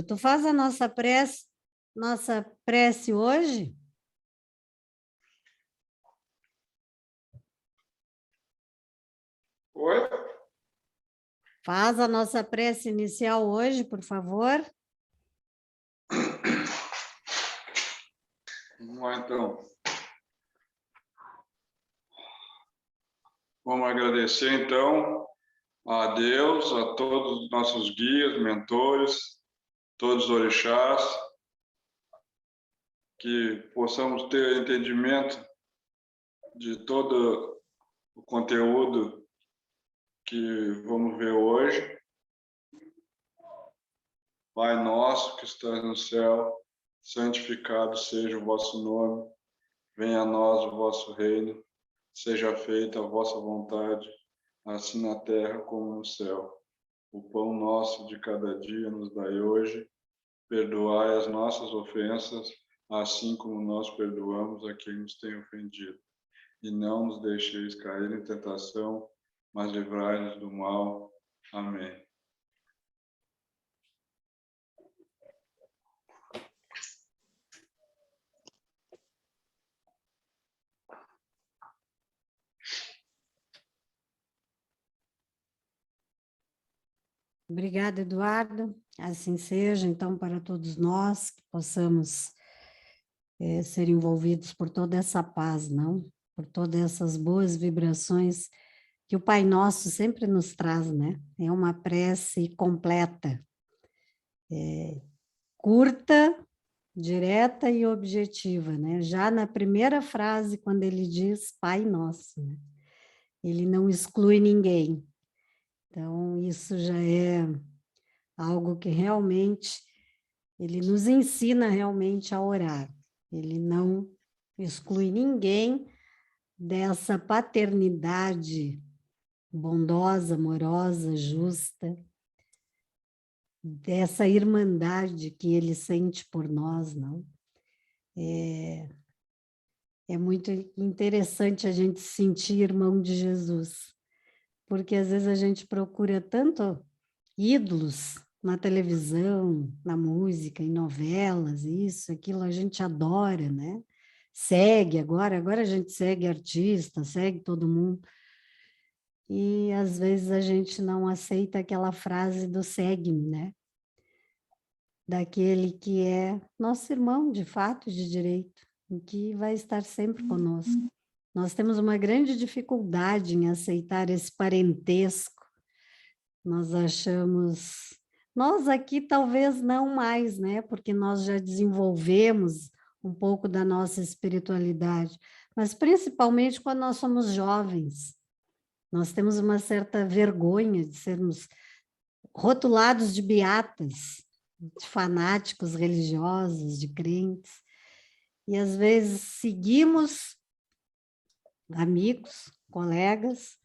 Tu faz a nossa prece hoje? Oi? Faz a nossa prece inicial hoje, por favor. Vamos lá, então. Vamos agradecer, então, a Deus, a todos os nossos guias, mentores, todos os orixás, que possamos ter entendimento de todo o conteúdo que vamos ver hoje. Pai nosso que estás no céu, santificado seja o vosso nome, venha a nós o vosso reino, seja feita a vossa vontade, assim na terra como no céu. O pão nosso de cada dia nos dai hoje, perdoai as nossas ofensas, assim como nós perdoamos a quem nos tem ofendido. E não nos deixeis cair em tentação, mas livrai-nos do mal. Amém. Obrigada, Eduardo. Assim seja, então, para todos nós, que possamos ser envolvidos por toda essa paz, não? Por todas essas boas vibrações que o Pai Nosso sempre nos traz, né? É uma prece completa, curta, direta e objetiva, né? Já na primeira frase, quando ele diz Pai Nosso, né? Ele não exclui ninguém. Então, isso já é algo que realmente ele nos ensina realmente a orar. Ele não exclui ninguém dessa paternidade bondosa, amorosa, justa, dessa irmandade que ele sente por nós, não? É muito interessante a gente se sentir irmão de Jesus, porque às vezes a gente procura tanto ídolos na televisão, na música, em novelas, isso, aquilo, a gente adora, né? Segue agora a gente segue artista, segue todo mundo. E às vezes a gente não aceita aquela frase do segue-me, né? Daquele que é nosso irmão, de fato, de direito, e que vai estar sempre conosco. Nós temos uma grande dificuldade em aceitar esse parentesco. Nós achamos, nós aqui talvez não mais, né? Porque nós já desenvolvemos um pouco da nossa espiritualidade, mas principalmente quando nós somos jovens. Nós temos uma certa vergonha de sermos rotulados de beatas, de fanáticos religiosos, de crentes, e às vezes seguimos amigos, colegas,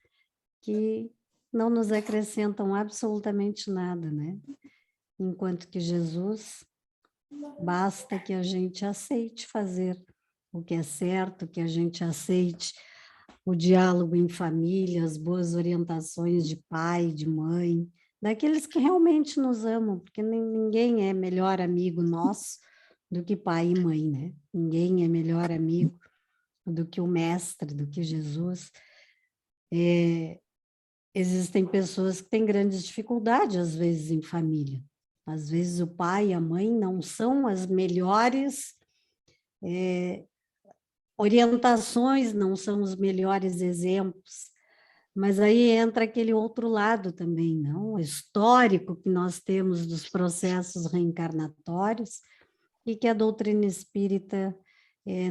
que não nos acrescentam absolutamente nada, né? Enquanto que Jesus, basta que a gente aceite fazer o que é certo, que a gente aceite o diálogo em família, as boas orientações de pai, de mãe, daqueles que realmente nos amam, porque ninguém é melhor amigo nosso do que pai e mãe, né? Ninguém é melhor amigo do que o mestre, do que Jesus. Existem pessoas que têm grandes dificuldades, às vezes, em família. Às vezes o pai e a mãe não são as melhores orientações, não são os melhores exemplos, mas aí entra aquele outro lado também, não? O histórico que nós temos dos processos reencarnatórios e que a doutrina espírita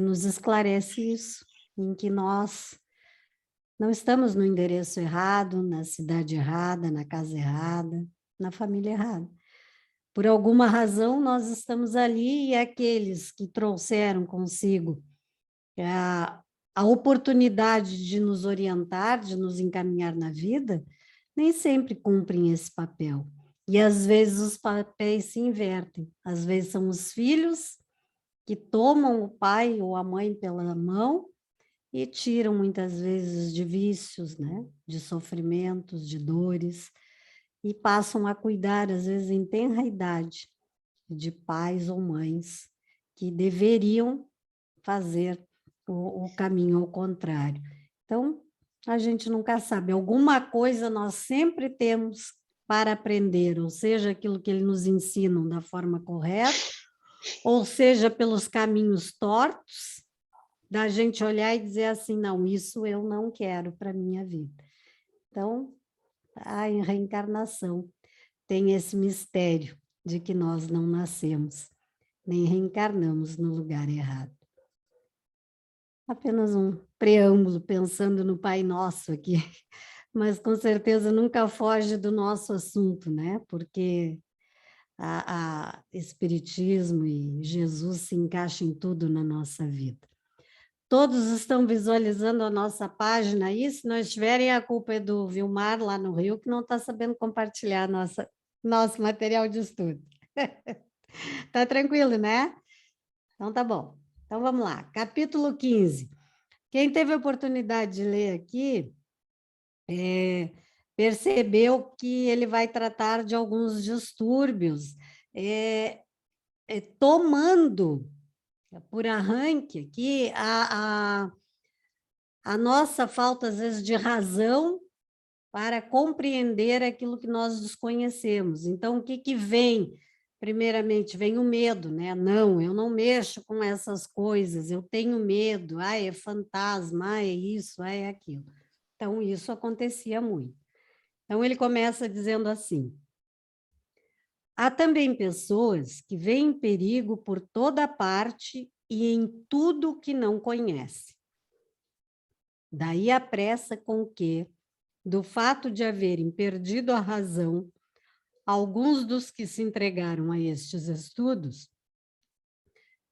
nos esclarece isso, em que nós não estamos no endereço errado, na cidade errada, na casa errada, na família errada. Por alguma razão, nós estamos ali e aqueles que trouxeram consigo a oportunidade de nos orientar, de nos encaminhar na vida, nem sempre cumprem esse papel. E às vezes os papéis se invertem. Às vezes são os filhos que tomam o pai ou a mãe pela mão e tiram muitas vezes de vícios, né? De sofrimentos, de dores, e passam a cuidar, às vezes em tenra idade, de pais ou mães que deveriam fazer o caminho ao contrário. Então, a gente nunca sabe. Alguma coisa nós sempre temos para aprender, ou seja, aquilo que eles nos ensinam da forma correta, ou seja, pelos caminhos tortos, da gente olhar e dizer assim, não, isso eu não quero para a minha vida. Então, a reencarnação tem esse mistério de que nós não nascemos, nem reencarnamos no lugar errado. Apenas um preâmbulo pensando no Pai Nosso aqui, mas com certeza nunca foge do nosso assunto, né? Porque a Espiritismo e Jesus se encaixam em tudo na nossa vida. Todos estão visualizando a nossa página aí, se não estiverem, a culpa é do Vilmar, lá no Rio, que não está sabendo compartilhar nosso material de estudo. Tá tranquilo, né? Então tá bom. Então vamos lá, capítulo 15. Quem teve a oportunidade de ler aqui, percebeu que ele vai tratar de alguns distúrbios, tomando por arranque aqui a nossa falta, às vezes, de razão para compreender aquilo que nós desconhecemos. Então, o que que vem? Primeiramente, vem o medo, né? Não, eu não mexo com essas coisas, eu tenho medo, é fantasma, é isso, é aquilo. Então, isso acontecia muito. Então, ele começa dizendo assim: há também pessoas que veem perigo por toda parte e em tudo que não conhece. Daí a pressa com que, do fato de haverem perdido a razão, alguns dos que se entregaram a estes estudos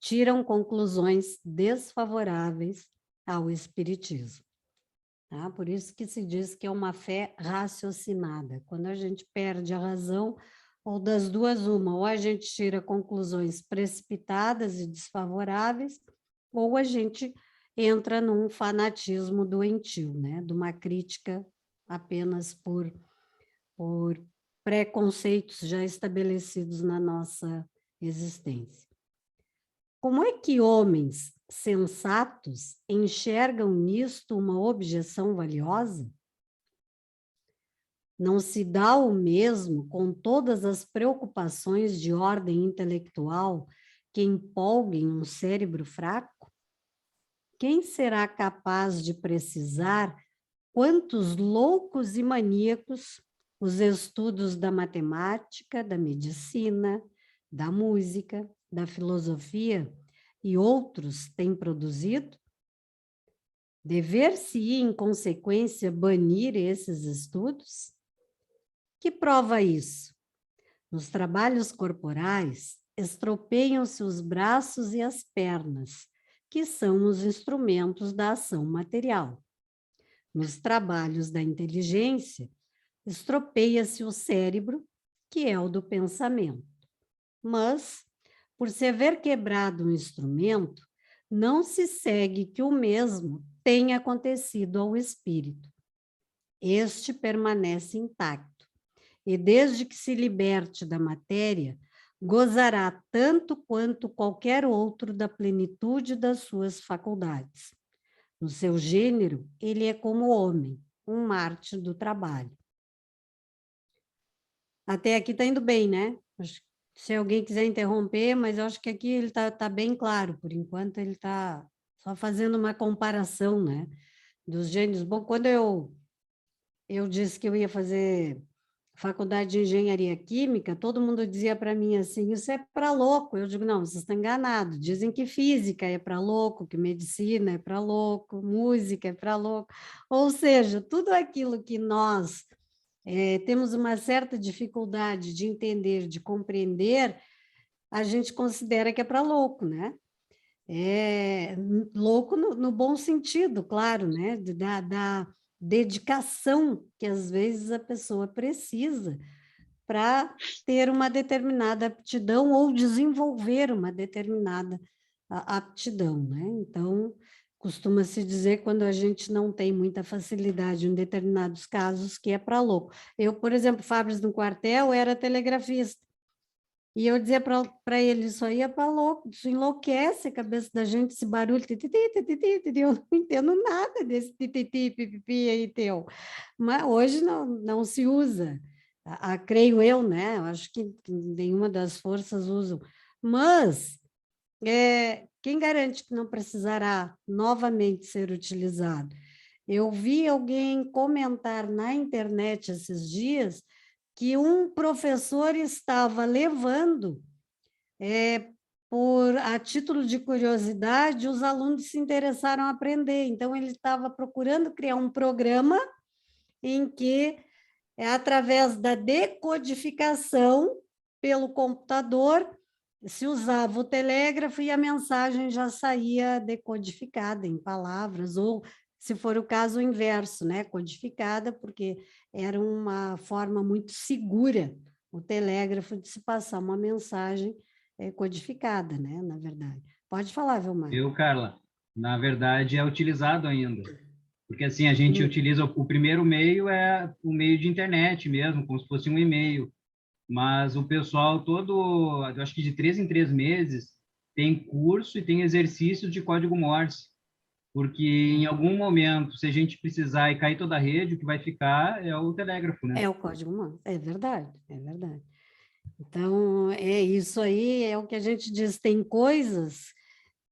tiram conclusões desfavoráveis ao espiritismo. Tá? Por isso que se diz que é uma fé raciocinada. Quando a gente perde a razão, ou das duas uma, ou a gente tira conclusões precipitadas e desfavoráveis, ou a gente entra num fanatismo doentio, né? De uma crítica apenas por preconceitos já estabelecidos na nossa existência. Como é que homens sensatos enxergam nisto uma objeção valiosa? Não se dá o mesmo com todas as preocupações de ordem intelectual que empolguem um cérebro fraco? Quem será capaz de precisar quantos loucos e maníacos os estudos da matemática, da medicina, da música, da filosofia e outros têm produzido? Dever-se-ia, em consequência, banir esses estudos? Que prova isso? Nos trabalhos corporais, estropeiam-se os braços e as pernas, que são os instrumentos da ação material. Nos trabalhos da inteligência, estropeia-se o cérebro, que é o do pensamento. Mas, por se haver quebrado um instrumento, não se segue que o mesmo tenha acontecido ao espírito. Este permanece intacto, e desde que se liberte da matéria, gozará tanto quanto qualquer outro da plenitude das suas faculdades. No seu gênero, ele é como o homem, um mártir do trabalho. Até aqui está indo bem, né? Se alguém quiser interromper, mas eu acho que aqui ele tá bem claro, por enquanto ele está só fazendo uma comparação, né? Dos gêneros. Bom, quando eu disse que eu ia fazer faculdade de engenharia química, todo mundo dizia para mim assim, isso é para louco. Eu digo, não, vocês estão enganados. Dizem que física é para louco, que medicina é para louco, música é para louco. Ou seja, tudo aquilo que nós temos uma certa dificuldade de entender, de compreender, a gente considera que é para louco, né? Louco no bom sentido, claro, né? Da dedicação que às vezes a pessoa precisa para ter uma determinada aptidão ou desenvolver uma determinada aptidão, né? Então, costuma-se dizer quando a gente não tem muita facilidade em determinados casos que é para louco. Eu, por exemplo, Fabris no quartel era telegrafista. E eu dizia para ele, isso aí é para louco, isso enlouquece a cabeça da gente, esse barulho, tititi, tititi, tititi, eu não entendo nada desse tititi, pipipi aí teu. Mas hoje não se usa, creio eu, né? Eu acho que nenhuma das forças usam. Mas quem garante que não precisará novamente ser utilizado? Eu vi alguém comentar na internet esses dias que um professor estava levando, a título de curiosidade, os alunos se interessaram a aprender. Então, ele estava procurando criar um programa em que, através da decodificação pelo computador, se usava o telégrafo e a mensagem já saía decodificada em palavras, ou, se for o caso, o inverso, né? Codificada, porque era uma forma muito segura, o telégrafo, de se passar uma mensagem codificada, né? Na verdade. Pode falar, Vilmar. Carla, na verdade é utilizado ainda. Porque assim, a gente Hum. utiliza o primeiro meio é o meio de internet mesmo, como se fosse um e-mail. Mas o pessoal todo, eu acho que de 3 em 3 meses, tem curso e tem exercício de código Morse. Porque em algum momento, se a gente precisar e cair toda a rede, o que vai ficar é o telégrafo, né? É o código humano, é verdade, é verdade. Então, isso aí é o que a gente diz, tem coisas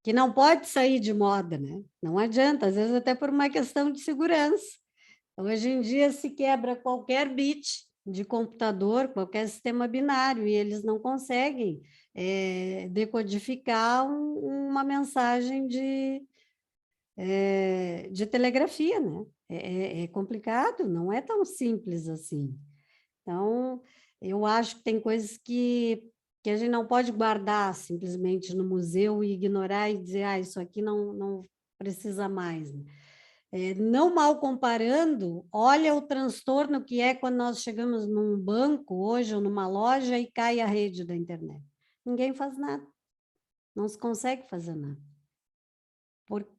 que não pode sair de moda, né? Não adianta, às vezes até por uma questão de segurança. Hoje em dia se quebra qualquer bit de computador, qualquer sistema binário, e eles não conseguem decodificar uma mensagem de telegrafia, né? É complicado, não é tão simples assim. Então, eu acho que tem coisas que a gente não pode guardar simplesmente no museu e ignorar e dizer, isso aqui não precisa mais, né? Não mal comparando, olha o transtorno que é quando nós chegamos num banco hoje ou numa loja e cai a rede da internet. Ninguém faz nada, não se consegue fazer nada.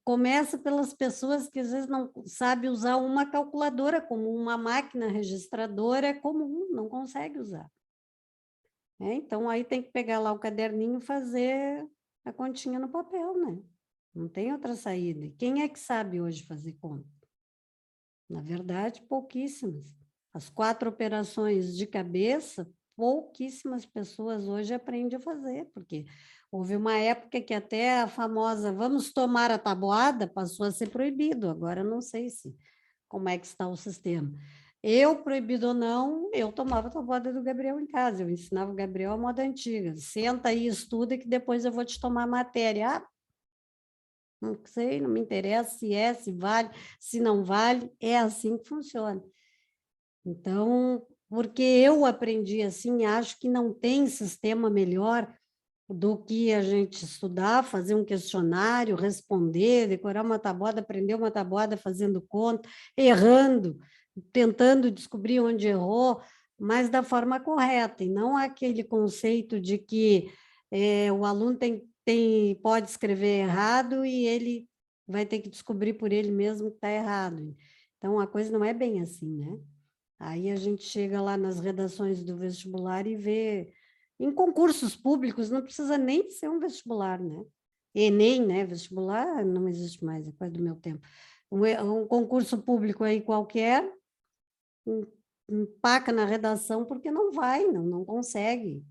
Começa pelas pessoas que às vezes não sabem usar uma calculadora como uma máquina registradora comum, não consegue usar. Então, aí tem que pegar lá o caderninho e fazer a continha no papel, né? Não tem outra saída. E quem é que sabe hoje fazer conta? Na verdade, pouquíssimas. As 4 operações de cabeça, pouquíssimas pessoas hoje aprendem a fazer, porque houve uma época que até a famosa vamos tomar a tabuada passou a ser proibido. Agora não sei como é que está o sistema. Eu, proibido ou não, eu tomava a tabuada do Gabriel em casa, eu ensinava o Gabriel a moda antiga. Senta aí, estuda, que depois eu vou te tomar a matéria. Não sei, não me interessa se vale, se não vale, é assim que funciona. Então, porque eu aprendi assim, acho que não tem sistema melhor do que a gente estudar, fazer um questionário, responder, decorar uma tabuada, aprender uma tabuada fazendo conta, errando, tentando descobrir onde errou, mas da forma correta, e não aquele conceito de que o aluno pode escrever errado e ele vai ter que descobrir por ele mesmo que está errado. Então, a coisa não é bem assim, né? Aí a gente chega lá nas redações do vestibular e vê, em concursos públicos, não precisa nem ser um vestibular, né? Enem, né? Vestibular não existe mais, é coisa do meu tempo. Um concurso público aí qualquer, empaca na redação porque não vai, não consegue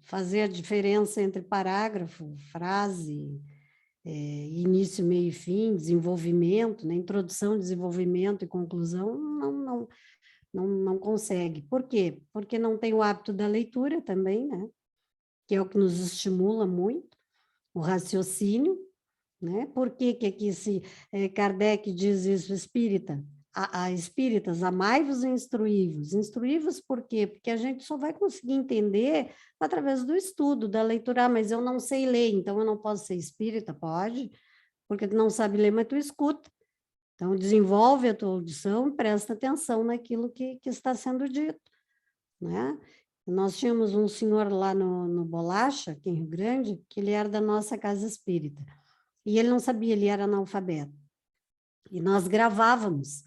fazer a diferença entre parágrafo, frase, início, meio e fim, desenvolvimento, né? Introdução, desenvolvimento e conclusão, não consegue. Por quê? Porque não tem o hábito da leitura também, né? Que é o que nos estimula muito, o raciocínio, né? Por que aqui Kardec diz isso, espírita? A espíritas, amai-vos e instruí-vos. Instruí-vos por quê? Porque a gente só vai conseguir entender através do estudo, da leitura. Mas eu não sei ler, então eu não posso ser espírita? Pode, porque tu não sabe ler, mas tu escuta. Então, desenvolve a tua audição, presta atenção naquilo que está sendo dito, né? Nós tínhamos um senhor lá no Bolacha, aqui em Rio Grande, que ele era da nossa casa espírita. E ele não sabia, ele era analfabeto. E nós gravávamos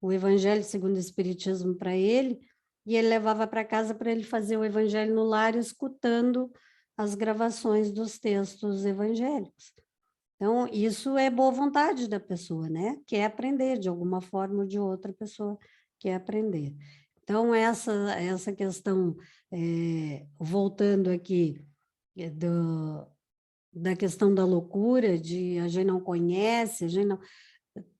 o Evangelho segundo o Espiritismo para ele, e ele levava para casa para ele fazer o evangelho no lar, escutando as gravações dos textos evangélicos. Então, isso é boa vontade da pessoa, né? Quer aprender, de alguma forma ou de outra pessoa quer aprender. Então, essa questão, voltando aqui, da questão da loucura, de a gente não conhece, a gente não...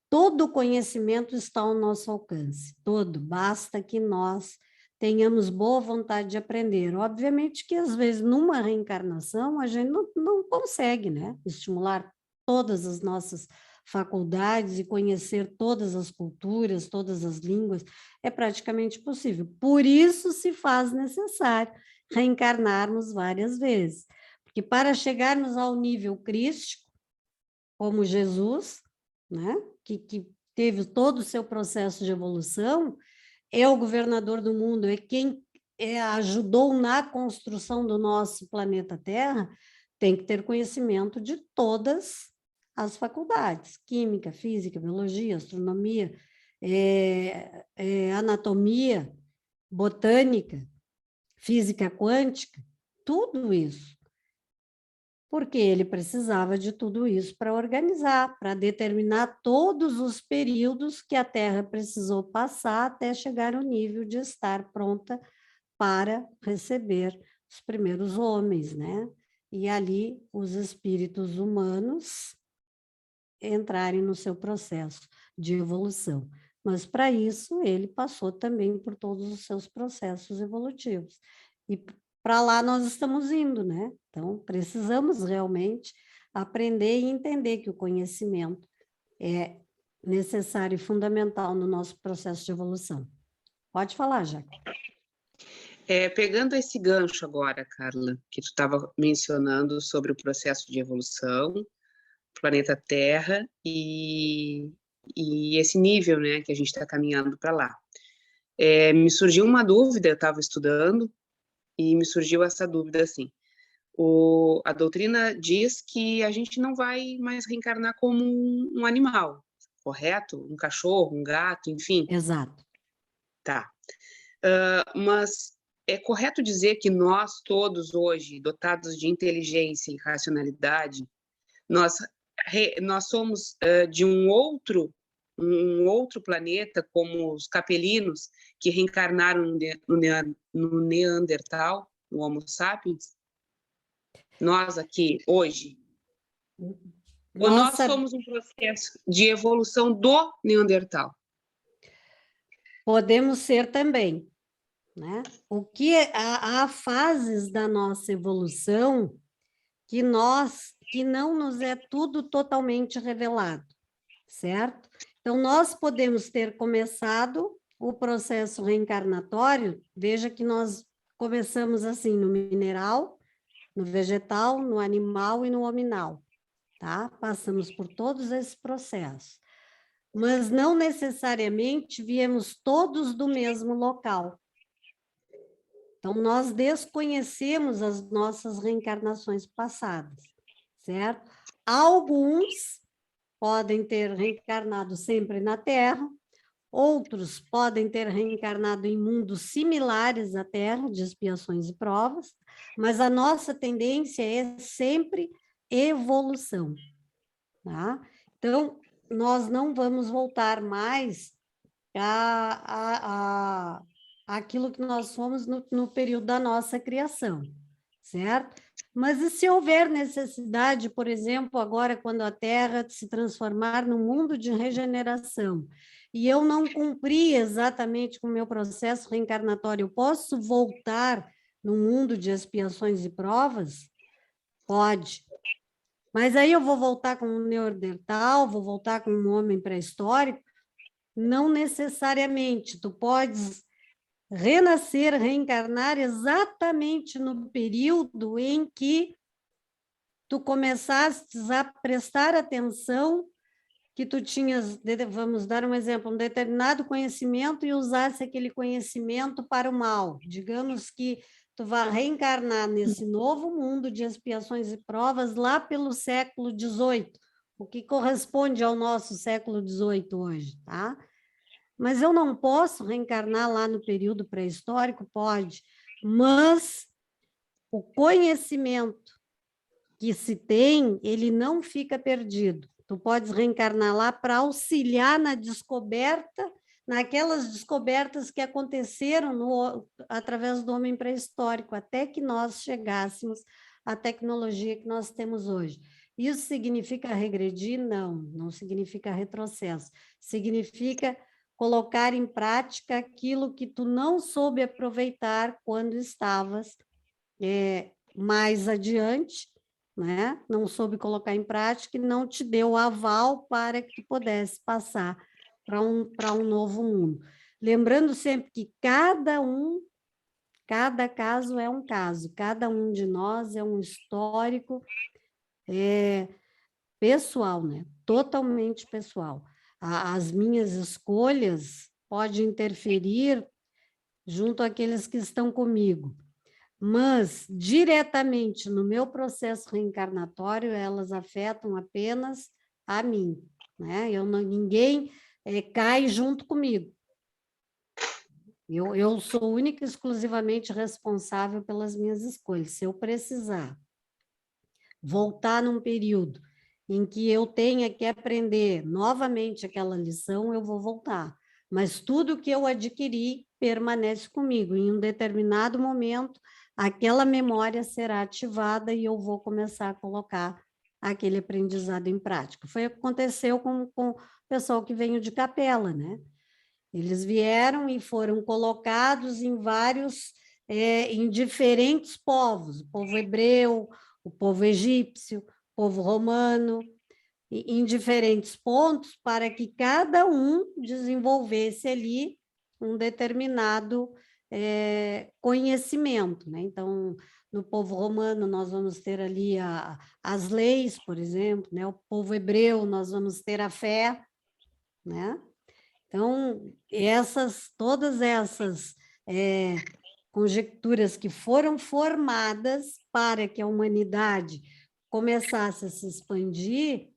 Todo conhecimento está ao nosso alcance, todo, basta que nós tenhamos boa vontade de aprender. Obviamente que, às vezes, numa reencarnação, a gente não consegue, né? Estimular todas as nossas faculdades e conhecer todas as culturas, todas as línguas, é praticamente possível. Por isso se faz necessário reencarnarmos várias vezes, porque para chegarmos ao nível crístico, como Jesus, né, que teve todo o seu processo de evolução, é o governador do mundo, é quem ajudou na construção do nosso planeta Terra, tem que ter conhecimento de todas as faculdades, química, física, biologia, astronomia, anatomia, botânica, física quântica, tudo isso. Porque ele precisava de tudo isso para organizar, para determinar todos os períodos que a Terra precisou passar até chegar ao nível de estar pronta para receber os primeiros homens, né? E ali os espíritos humanos entrarem no seu processo de evolução. Mas, para isso, ele passou também por todos os seus processos evolutivos. E para lá nós estamos indo, né? Então, precisamos realmente aprender e entender que o conhecimento é necessário e fundamental no nosso processo de evolução. Pode falar, Jaque. Pegando esse gancho agora, Carla, que tu estava mencionando sobre o processo de evolução, planeta Terra e esse nível, né, que a gente está caminhando para lá. Me surgiu uma dúvida, eu estava estudando, e me surgiu essa dúvida assim, a doutrina diz que a gente não vai mais reencarnar como um animal, correto? Um cachorro, um gato, enfim. Exato. Tá. Mas é correto dizer que nós todos hoje, dotados de inteligência e racionalidade, nós somos de um outro planeta, como os capelinos, que reencarnaram no Neandertal, no Homo sapiens? Nós aqui, hoje? Ou nós somos um processo de evolução do Neandertal? Podemos ser também, né? O que há fases da nossa evolução que não nos é tudo totalmente revelado, certo? Então, nós podemos ter começado o processo reencarnatório, veja que nós começamos assim no mineral, no vegetal, no animal e no hominal, tá? Passamos por todos esses processos, mas não necessariamente viemos todos do mesmo local. Então, nós desconhecemos as nossas reencarnações passadas, certo? Alguns podem ter reencarnado sempre na Terra, outros podem ter reencarnado em mundos similares à Terra, de expiações e provas, mas a nossa tendência é sempre evolução, tá? Então, nós não vamos voltar mais aquilo que nós fomos no período da nossa criação, certo? Mas e se houver necessidade, por exemplo, agora quando a Terra se transformar num mundo de regeneração, e eu não cumpri exatamente com o meu processo reencarnatório, eu posso voltar no mundo de expiações e provas? Pode. Mas aí eu vou voltar com um Neandertal, vou voltar com um homem pré-histórico? Não necessariamente. Tu podes renascer, reencarnar exatamente no período em que tu começastes a prestar atenção, que tu tinhas, vamos dar um exemplo, um determinado conhecimento e usasse aquele conhecimento para o mal. Digamos que tu vai reencarnar nesse novo mundo de expiações e provas lá pelo século XVIII, o que corresponde ao nosso século XVIII hoje, tá? Mas eu não posso reencarnar lá no período pré-histórico? Pode, mas o conhecimento que se tem, ele não fica perdido. Tu podes reencarnar lá para auxiliar na descoberta, naquelas descobertas que aconteceram através do homem pré-histórico, até que nós chegássemos à tecnologia que nós temos hoje. Isso significa regredir? Não, não significa retrocesso. Significa colocar em prática aquilo que tu não soube aproveitar quando estavas mais adiante, né? Não soube colocar em prática e não te deu o aval para que tu pudesse passar para um novo mundo. Lembrando sempre que cada caso é um caso, cada um de nós é um histórico pessoal, né? Totalmente pessoal. As minhas escolhas podem interferir junto àqueles que estão comigo, mas diretamente no meu processo reencarnatório, elas afetam apenas a mim, né? Ninguém cai junto comigo. Eu sou única e exclusivamente responsável pelas minhas escolhas. Se eu precisar voltar num período em que eu tenha que aprender novamente aquela lição, eu vou voltar. Mas tudo que eu adquiri permanece comigo. Em um determinado momento, aquela memória será ativada e eu vou começar a colocar aquele aprendizado em prática. Foi o que aconteceu com o pessoal que veio de Capela, né? Eles vieram e foram colocados em em diferentes povos, o povo hebreu, o povo egípcio, o povo romano, em diferentes pontos, para que cada um desenvolvesse ali um determinado conhecimento, né? Então, no povo romano, nós vamos ter ali as leis, por exemplo, né? O povo hebreu, nós vamos ter a fé, né? Então, todas essas conjecturas que foram formadas para que a humanidade começasse a se expandir,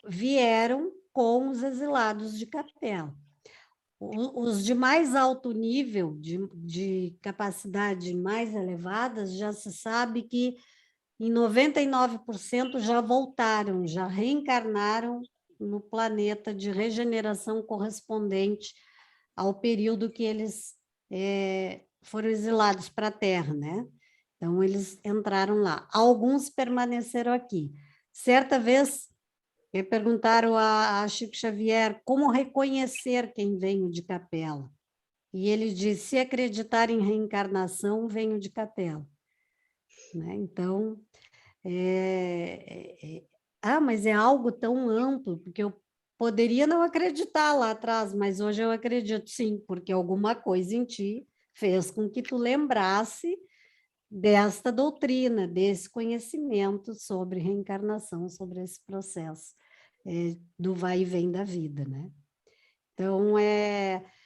vieram com os exilados de Capela. Os de mais alto nível, de capacidade mais elevadas, já se sabe que em 99% já voltaram, já reencarnaram no planeta de regeneração correspondente ao período que eles foram exilados para a Terra, né? Então, eles entraram lá. Alguns permaneceram aqui. Certa vez, perguntaram a Chico Xavier como reconhecer quem veio de Capela. E ele disse, se acreditar em reencarnação, venho de Capela. Né? Então, mas é algo tão amplo, porque eu poderia não acreditar lá atrás, mas hoje eu acredito sim, porque alguma coisa em ti fez com que tu lembrasse desta doutrina, desse conhecimento sobre reencarnação, sobre esse processo do vai e vem da vida, né? Então,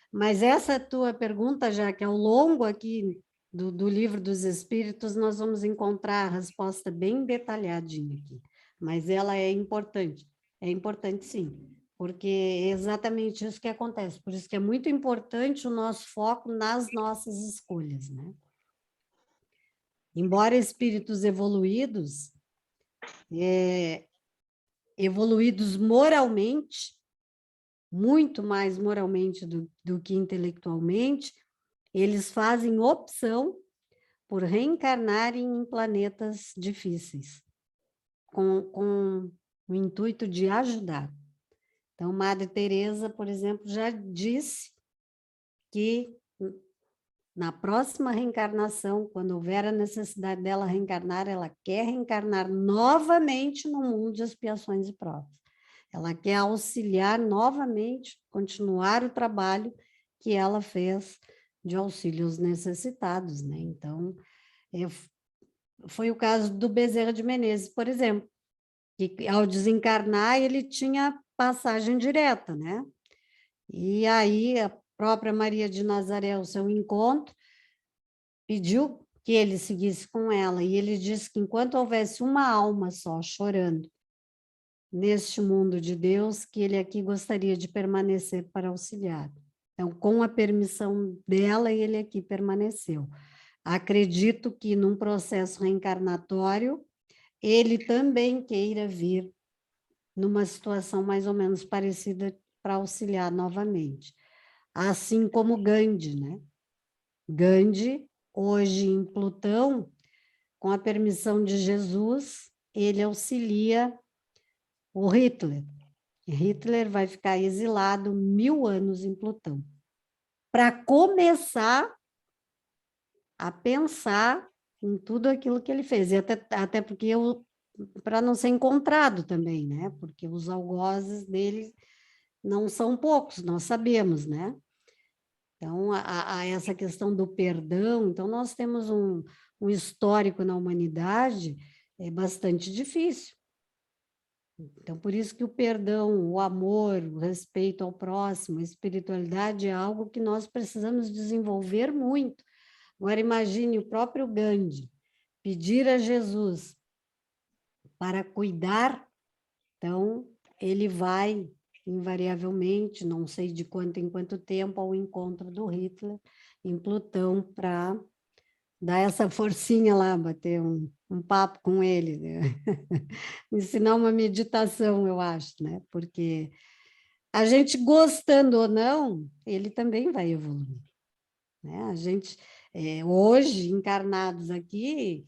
mas essa tua pergunta, já que ao longo aqui do Livro dos Espíritos, nós vamos encontrar a resposta bem detalhadinha aqui, mas ela é importante sim, porque é exatamente isso que acontece, por isso que é muito importante o nosso foco nas nossas escolhas, né? Embora espíritos evoluídos, evoluídos moralmente, muito mais moralmente do que intelectualmente, eles fazem opção por reencarnarem em planetas difíceis, com o intuito de ajudar. Então, Madre Teresa, por exemplo, já disse que na próxima reencarnação, quando houver a necessidade dela reencarnar, ela quer reencarnar novamente no mundo de expiações e provas. Ela quer auxiliar novamente, continuar o trabalho que ela fez de auxílio aos necessitados, né? Então, foi o caso do Bezerra de Menezes, por exemplo, que ao desencarnar ele tinha passagem direta, né? E aí a própria Maria de Nazaré, o seu encontro, pediu que ele seguisse com ela, e ele disse que enquanto houvesse uma alma só chorando neste mundo de Deus, que ele aqui gostaria de permanecer para auxiliar. Então, com a permissão dela, ele aqui permaneceu. Acredito que num processo reencarnatório, ele também queira vir numa situação mais ou menos parecida para auxiliar novamente. Assim como Gandhi, né? Gandhi, hoje em Plutão, com a permissão de Jesus, ele auxilia o Hitler. Hitler vai ficar exilado 1000 anos em Plutão, para começar a pensar em tudo aquilo que ele fez, e até porque para não ser encontrado também, né? Porque os algozes dele não são poucos, nós sabemos, né? Então, a essa questão do perdão, então nós temos um histórico na humanidade bastante difícil. Então, por isso que o perdão, o amor, o respeito ao próximo, a espiritualidade é algo que nós precisamos desenvolver muito. Agora, imagine o próprio Gandhi pedir a Jesus para cuidar, então, ele vai, invariavelmente, não sei de quanto em quanto tempo, ao encontro do Hitler em Plutão para dar essa forcinha lá, bater um papo com ele, né? Ensinar uma meditação, eu acho, né? Porque a gente gostando ou não, ele também vai evoluir, né? A gente, hoje, encarnados aqui,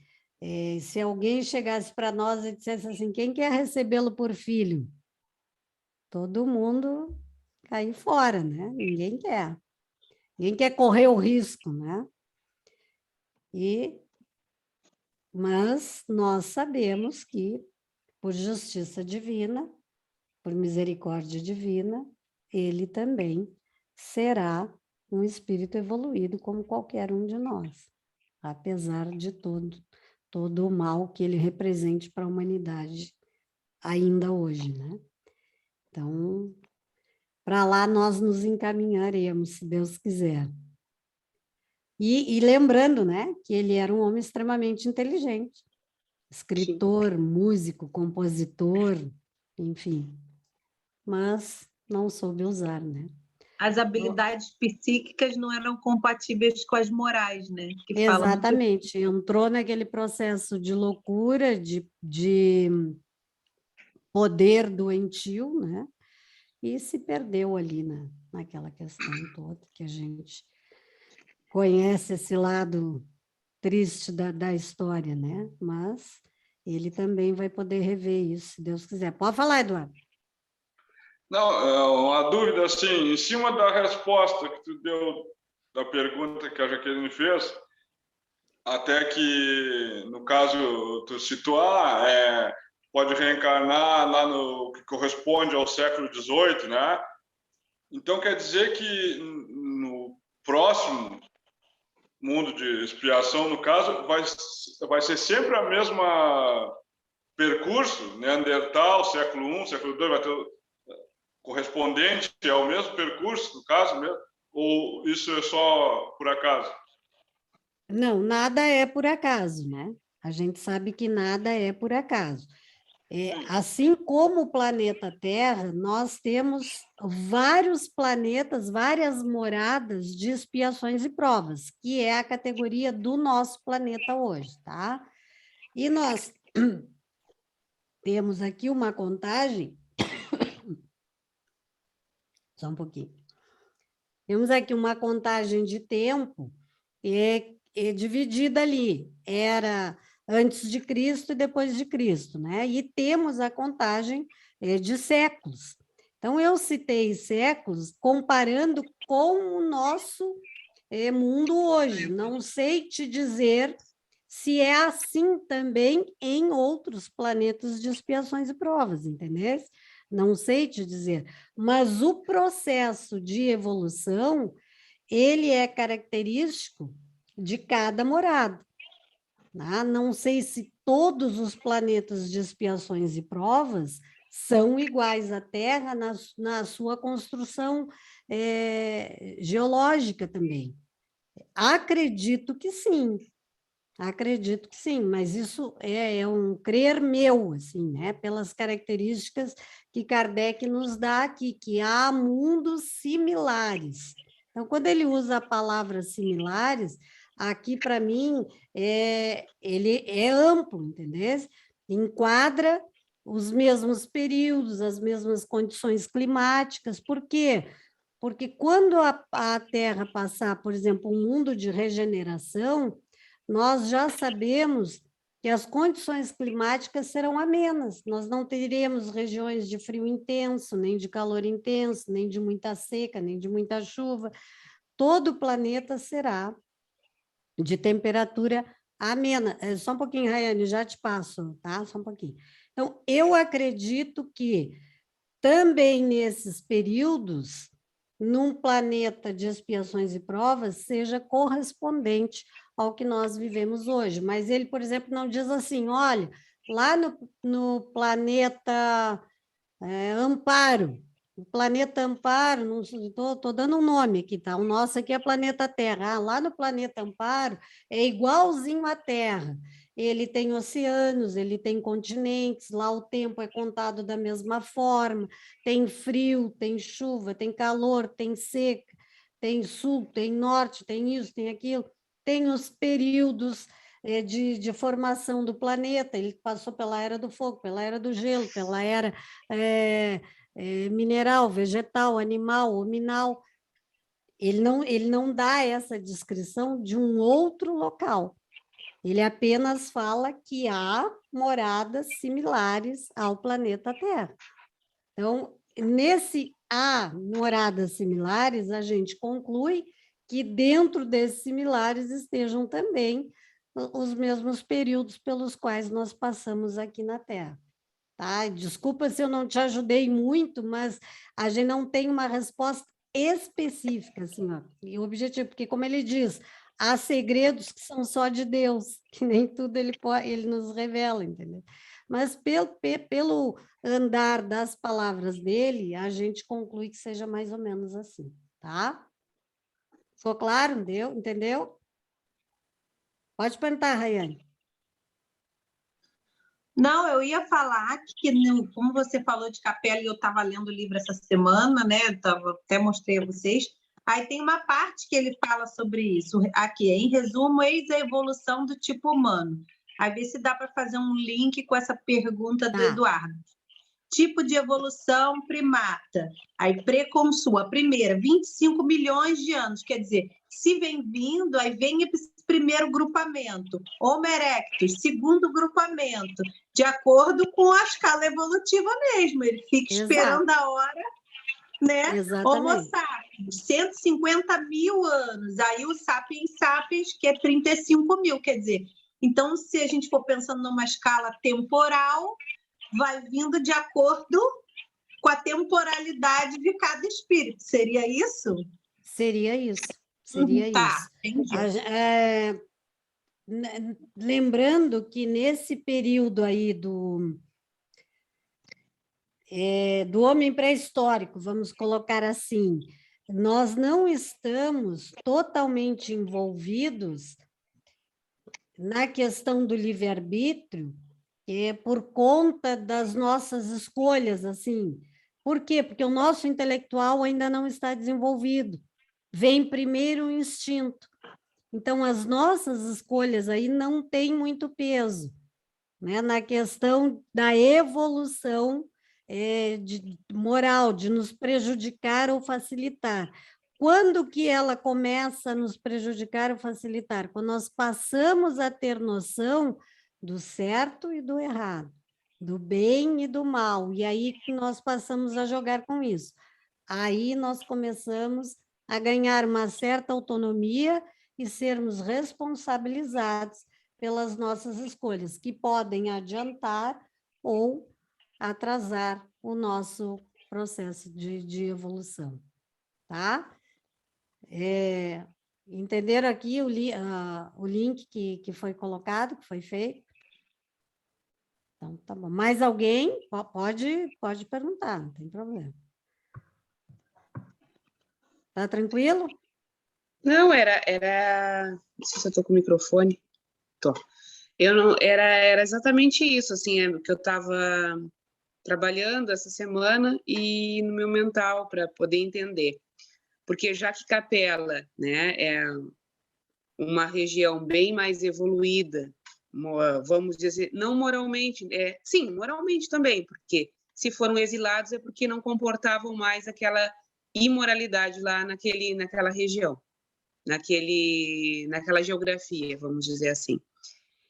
se alguém chegasse para nós e dissesse assim, quem quer recebê-lo por filho? Todo mundo cair fora, né? Ninguém quer. Ninguém quer correr o risco, né? Mas nós sabemos que, por justiça divina, por misericórdia divina, ele também será um espírito evoluído como qualquer um de nós, apesar de todo o mal que ele represente para a humanidade ainda hoje, né? Então, para lá nós nos encaminharemos, se Deus quiser. E lembrando, né, que ele era um homem extremamente inteligente, escritor, sim, músico, compositor, enfim, mas não soube usar, né? As habilidades psíquicas não eram compatíveis com as morais, né? Que exatamente, entrou naquele processo de loucura, de poder doentio, né? E se perdeu ali naquela questão toda, que a gente conhece esse lado triste da história, né? Mas ele também vai poder rever isso, se Deus quiser. Pode falar, Eduardo. Não, uma dúvida assim, em cima da resposta que tu deu da pergunta que a Jaqueline fez, até que, no caso, tu citou, pode reencarnar lá no que corresponde ao século XVIII, né? Então, quer dizer que no próximo mundo de expiação, no caso, vai ser sempre a mesma percurso, Neandertal, século I, século II, vai ter correspondente ao mesmo percurso, no caso mesmo, ou isso é só por acaso? Não, nada é por acaso, né? A gente sabe que nada é por acaso. Assim como o planeta Terra, nós temos vários planetas, várias moradas de expiações e provas, que é a categoria do nosso planeta hoje, tá? E nós temos aqui uma contagem. Só um pouquinho. Temos aqui uma contagem de tempo dividida ali. Era antes de Cristo e depois de Cristo, né? E temos a contagem de séculos. Então, eu citei séculos comparando com o nosso mundo hoje. Não sei te dizer se é assim também em outros planetas de expiações e provas, entendeu? Não sei te dizer. Mas o processo de evolução, ele é característico de cada morada. Não sei se todos os planetas de expiações e provas são iguais à Terra na sua construção geológica também. Acredito que sim, Acredito que sim, mas isso é um crer meu, assim, né? Pelas características que Kardec nos dá aqui, que há mundos similares. Então, quando ele usa a palavra similares, aqui, para mim, ele é amplo, entendeu? Enquadra os mesmos períodos, as mesmas condições climáticas. Por quê? Porque quando a Terra passar, por exemplo, um mundo de regeneração, nós já sabemos que as condições climáticas serão amenas. Nós não teremos regiões de frio intenso, nem de calor intenso, nem de muita seca, nem de muita chuva. Todo o planeta será de temperatura amena. Só um pouquinho, Rayane, já te passo, tá? Só um pouquinho. Então, eu acredito que também nesses períodos, num planeta de expiações e provas, seja correspondente ao que nós vivemos hoje. Mas ele, por exemplo, não diz assim, olha, lá no planeta Amparo, o planeta Amparo, não estou dando um nome aqui, tá? O nosso aqui é planeta Terra. Lá no planeta Amparo é igualzinho à Terra. Ele tem oceanos, ele tem continentes, lá o tempo é contado da mesma forma, tem frio, tem chuva, tem calor, tem seca, tem sul, tem norte, tem isso, tem aquilo, tem os períodos de formação do planeta, ele passou pela era do fogo, pela era do gelo, pela era mineral, vegetal, animal, hominal. Ele não dá essa descrição de um outro local. Ele apenas fala que há moradas similares ao planeta Terra. Então, nesse há moradas similares, a gente conclui que dentro desses similares estejam também os mesmos períodos pelos quais nós passamos aqui na Terra. Tá? Desculpa se eu não te ajudei muito, mas a gente não tem uma resposta específica, assim, ó, e objetivo, porque como ele diz, há segredos que são só de Deus, que nem tudo ele nos revela, entendeu? Mas pelo andar das palavras dele, a gente conclui que seja mais ou menos assim, tá? Ficou claro? Entendeu? Pode perguntar, Rayane. Não, eu ia falar que, como você falou de capela, e eu estava lendo o livro essa semana, né? Até mostrei a vocês. Aí tem uma parte que ele fala sobre isso. Aqui, em resumo, eis a evolução do tipo humano. Aí vê se dá para fazer um link com essa pergunta do Eduardo. Tipo de evolução primata. Aí, preconsul, a primeira, 25 milhões de anos. Quer dizer, se vem vindo, aí vem esse primeiro grupamento. Homo erectus, segundo grupamento. De acordo com a escala evolutiva mesmo. Ele fica esperando a hora, né? Homo sapiens, 150 mil anos. Aí o sapiens sapiens, que é 35 mil. Quer dizer, então, se a gente for pensando numa escala temporal, vai vindo de acordo com a temporalidade de cada espírito. Seria isso? Seria isso. Seria tá, isso. Entendi. Lembrando que nesse período aí do homem pré-histórico, vamos colocar assim, nós não estamos totalmente envolvidos na questão do livre-arbítrio, por conta das nossas escolhas, assim. Por quê? Porque o nosso intelectual ainda não está desenvolvido. Vem primeiro o instinto. Então, as nossas escolhas aí não têm muito peso, né? Na questão da evolução moral, de nos prejudicar ou facilitar. Quando que ela começa a nos prejudicar ou facilitar? Quando nós passamos a ter noção do certo e do errado, do bem e do mal, e aí que nós passamos a jogar com isso. Aí nós começamos a ganhar uma certa autonomia e sermos responsabilizados pelas nossas escolhas, que podem adiantar ou atrasar o nosso processo de evolução, tá? Entenderam aqui o link que foi colocado, que foi feito? Então, tá bom. Mais alguém? Pode perguntar, não tem problema. Tá tranquilo? Não, Não sei se eu estou com o microfone. Tô. Eu não, era exatamente isso, assim, que eu estava trabalhando essa semana e no meu mental para poder entender. Porque já que Capela, né, é uma região bem mais evoluída, vamos dizer, não moralmente, sim, moralmente também, porque se foram exilados é porque não comportavam mais aquela imoralidade lá naquela região, naquela geografia, vamos dizer assim.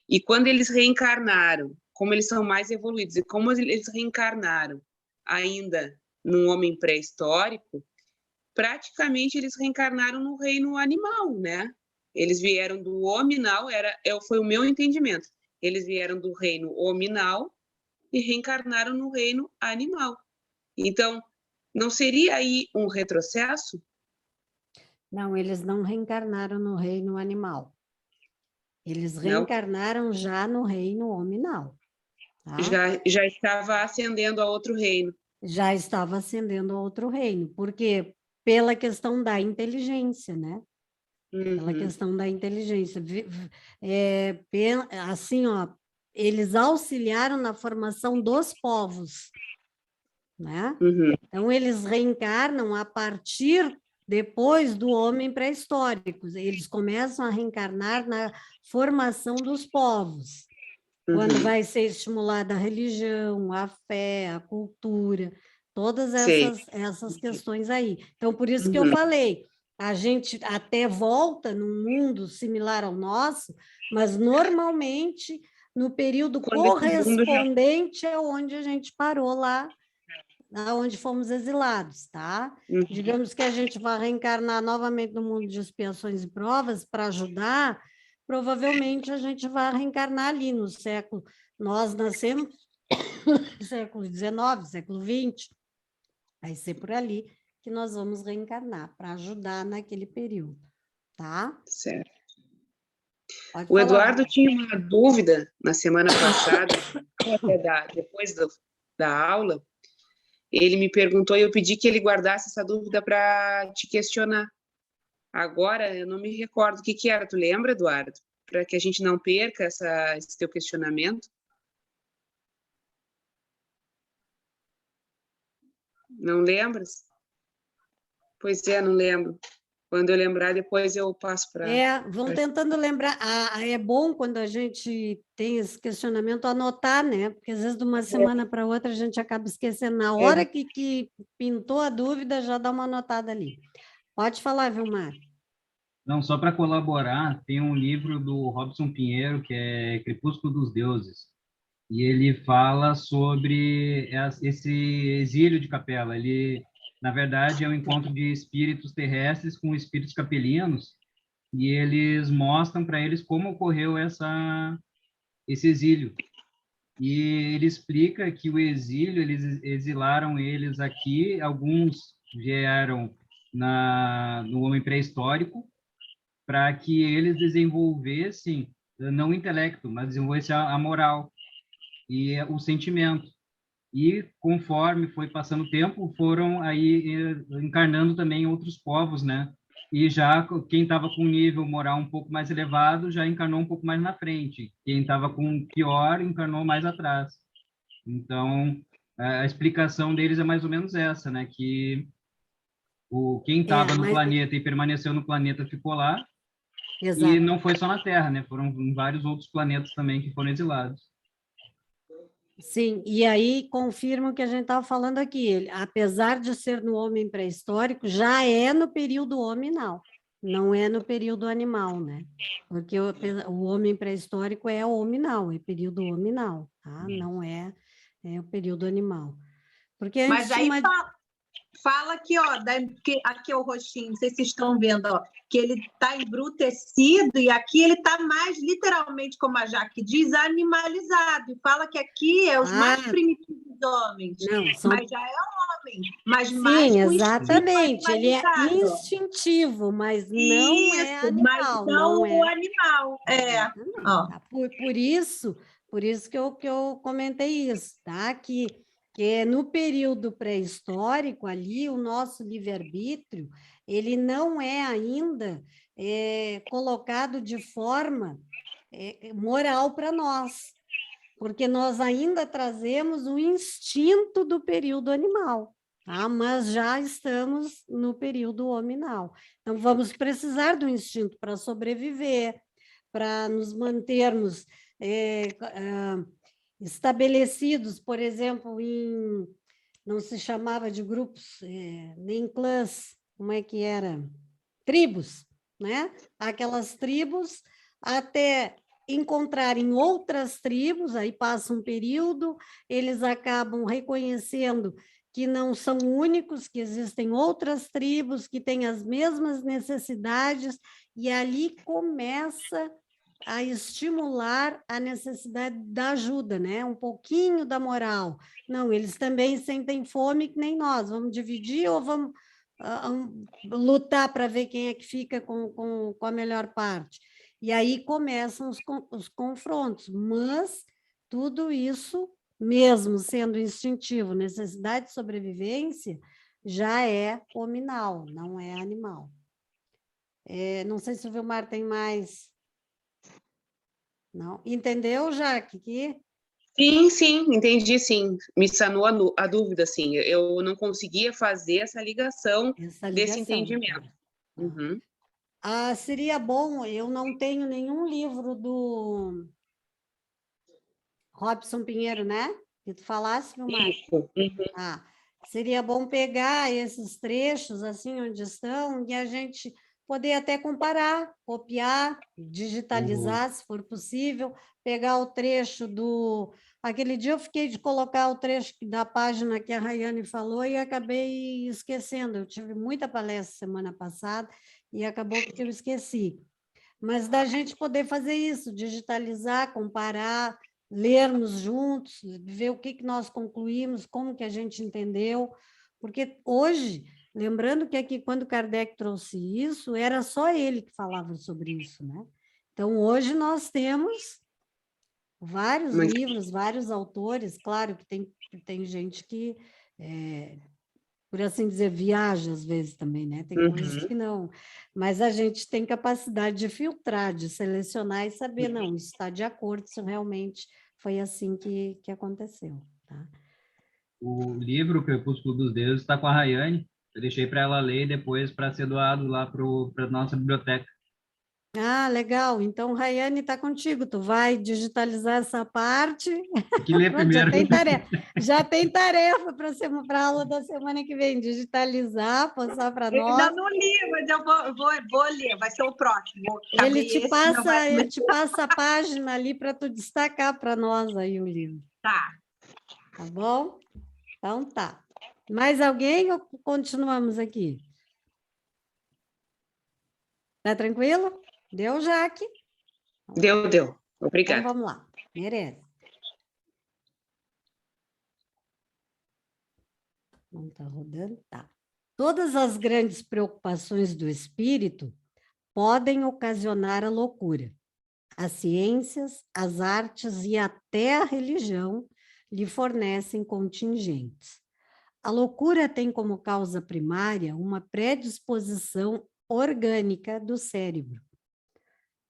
E quando eles reencarnaram, como eles são mais evoluídos, e como eles reencarnaram ainda num homem pré-histórico, praticamente eles reencarnaram no reino animal, né? Eles vieram do hominal, foi o meu entendimento. Eles vieram do reino hominal e reencarnaram no reino animal. Então, não seria aí um retrocesso? Não, eles não reencarnaram no reino animal. Eles Não? reencarnaram já no reino hominal. Tá? Já estava ascendendo a outro reino. Já estava ascendendo a outro reino. Por quê? Pela questão da inteligência, né? Pela questão da inteligência. Assim, ó, eles auxiliaram na formação dos povos, né? Então, eles reencarnam a partir depois do homem pré-histórico. Eles começam a reencarnar na formação dos povos, quando vai ser estimulada a religião, a fé, a cultura, todas essas questões aí. Então, por isso que eu falei, a gente até volta num mundo similar ao nosso, mas normalmente no período correspondente é onde a gente parou lá, onde fomos exilados, tá? Digamos que a gente vai reencarnar novamente no mundo de expiações e provas para ajudar, provavelmente a gente vai reencarnar ali no século, nós nascemos no século XIX, século XX, vai ser por ali que nós vamos reencarnar, para ajudar naquele período, tá? Certo. Pode O falar. Eduardo tinha uma dúvida na semana passada, depois da aula, ele me perguntou e eu pedi que ele guardasse essa dúvida para te questionar. Agora, eu não me recordo o que era. Tu lembra, Eduardo? Para que a gente não perca esse teu questionamento. Não lembras? Pois é, não lembro. Quando eu lembrar, depois eu passo para... Vão tentando lembrar. É bom quando a gente tem esse questionamento anotar, né? Porque às vezes de uma semana para outra a gente acaba esquecendo. Na hora que pintou a dúvida, já dá uma anotada ali. Pode falar, Vilmar. Não, só para colaborar, tem um livro do Robson Pinheiro, que é Crepúsculo dos Deuses, e ele fala sobre esse exílio de Capela. Ele, na verdade, é um encontro de espíritos terrestres com espíritos capelinos, e eles mostram para eles como ocorreu esse exílio. E ele explica que o exílio, eles exilaram eles aqui, alguns vieram no homem pré-histórico, para que eles desenvolvessem, não o intelecto, mas desenvolvessem a moral e o sentimento. E conforme foi passando o tempo, foram aí encarnando também outros povos, né? E já quem estava com um nível moral um pouco mais elevado já encarnou um pouco mais na frente. Quem estava com pior encarnou mais atrás. Então, a explicação deles é mais ou menos essa, né? Que quem estava no planeta e permaneceu no planeta ficou lá. Exato. E não foi só na Terra, né? Foram vários outros planetas também que foram exilados. Sim, e aí confirma o que a gente estava falando aqui. Apesar de ser no homem pré-histórico, já é no período hominal, não é no período animal, né? Porque o homem pré-histórico é hominal, é período hominal, tá? Não é o período animal. Porque Mas aí fala aqui, ó, aqui é o roxinho, não sei se vocês estão vendo, ó, que ele está embrutecido e aqui ele está mais, literalmente, como a Jaque diz, animalizado. E fala que aqui é os mais primitivos homens. Não, mas já é homem, mas sim, mais exatamente. Ele é animalizado. Instintivo, mas não é animal. Mas não o animal. Tá? Por isso que eu comentei isso, tá? Que no período pré-histórico ali, o nosso livre-arbítrio, ele não é ainda colocado de forma moral para nós, porque nós ainda trazemos o instinto do período animal, tá? Mas já estamos no período hominal. Então, vamos precisar do instinto para sobreviver, para nos mantermos estabelecidos, por exemplo, não se chamava de grupos, nem clãs, como é que era? Tribos, né? Aquelas tribos até encontrarem outras tribos, aí passa um período, eles acabam reconhecendo que não são únicos, que existem outras tribos que têm as mesmas necessidades, e ali começa a estimular a necessidade da ajuda, né? Um pouquinho da moral. Não, eles também sentem fome que nem nós, vamos dividir ou vamos lutar para ver quem é que fica com a melhor parte. E aí começam os confrontos, mas tudo isso, mesmo sendo instintivo, necessidade de sobrevivência, já é hominal, não é animal. Não sei se o Vilmar tem mais... Não? Entendeu, Jaque? Sim, entendi, sim. Me sanou a dúvida, sim. Eu não conseguia fazer essa ligação desse entendimento. Uhum. Seria bom, eu não tenho nenhum livro do Robson Pinheiro, né? Que tu falasse, Vilmar? Isso. Uhum. Seria bom pegar esses trechos, assim, onde estão, e a gente poder até comparar, copiar, digitalizar, se for possível, pegar o trecho do... Aquele dia eu fiquei de colocar o trecho da página que a Rayane falou e acabei esquecendo. Eu tive muita palestra semana passada e acabou que eu esqueci. Mas da gente poder fazer isso, digitalizar, comparar, lermos juntos, ver o que nós concluímos, como que a gente entendeu, porque hoje, lembrando que aqui quando Kardec trouxe isso, era só ele que falava sobre isso, né? Então, hoje nós temos vários livros, vários autores, claro que tem gente que, por assim dizer, viaja às vezes também, né? Tem coisas que não, mas a gente tem capacidade de filtrar, de selecionar e saber, não, isso está de acordo, isso realmente foi assim que aconteceu, tá? O livro, o Crepúsculo dos Deuses, está com a Rayane. Eu deixei para ela ler depois para ser doado lá para a nossa biblioteca. Legal. Então, Rayane está contigo. Tu vai digitalizar essa parte. Tem que ler Pronto, primeiro. já tem tarefa para a aula da semana que vem. Digitalizar, passar para nós. Eu ainda não li, mas eu vou ler. Vai ser o próximo. Ele te passa a página ali para tu destacar para nós aí o livro. Tá. Tá bom? Então tá. Mais alguém ou continuamos aqui? Tá tranquilo? Deu, Jaque? Deu. Obrigada. Então vamos lá. Merece. Não está rodando? Tá. Todas as grandes preocupações do espírito podem ocasionar a loucura. As ciências, as artes e até a religião lhe fornecem contingentes. A loucura tem como causa primária uma predisposição orgânica do cérebro,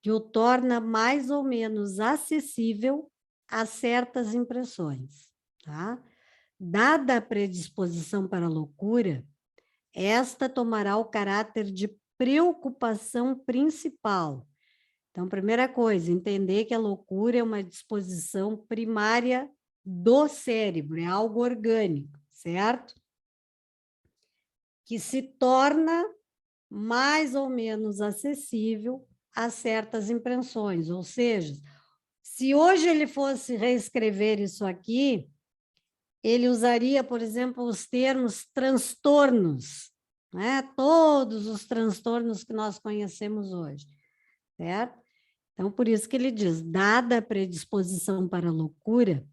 que o torna mais ou menos acessível a certas impressões, tá? Dada a predisposição para a loucura, esta tomará o caráter de preocupação principal. Então, primeira coisa, entender que a loucura é uma disposição primária do cérebro, é algo orgânico, certo? Que se torna mais ou menos acessível a certas impressões, ou seja, se hoje ele fosse reescrever isso aqui, ele usaria, por exemplo, os termos transtornos, né? Todos os transtornos que nós conhecemos hoje, certo? Então, por isso que ele diz, dada a predisposição para a loucura,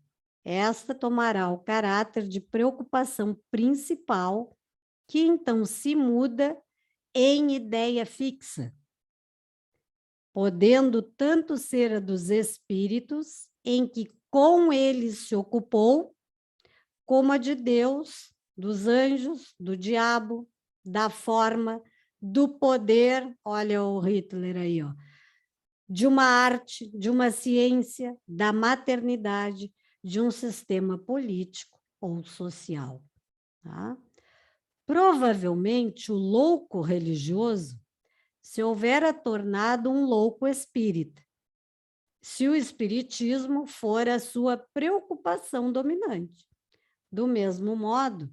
esta tomará o caráter de preocupação principal, que então se muda em ideia fixa, podendo tanto ser a dos espíritos, em que com eles se ocupou, como a de Deus, dos anjos, do diabo, da forma, do poder, olha o Hitler aí, ó, de uma arte, de uma ciência, da maternidade, de um sistema político ou social. Tá? Provavelmente, o louco religioso se houvera tornado um louco espírita, se o espiritismo for a sua preocupação dominante. Do mesmo modo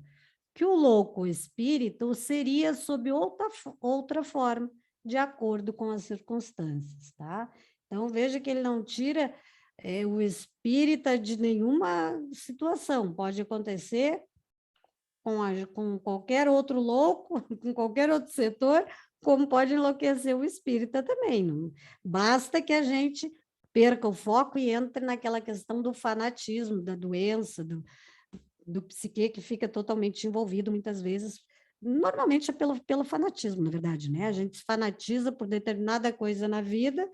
que o louco espírita o seria sob outra forma, de acordo com as circunstâncias, tá? Então, veja que ele não tira o espírita de nenhuma situação. Pode acontecer com qualquer outro louco, com qualquer outro setor, como pode enlouquecer o espírita também. Não? Basta que a gente perca o foco e entre naquela questão do fanatismo, da doença, do psique que fica totalmente envolvido muitas vezes, normalmente é pelo fanatismo, na verdade, né? A gente se fanatiza por determinada coisa na vida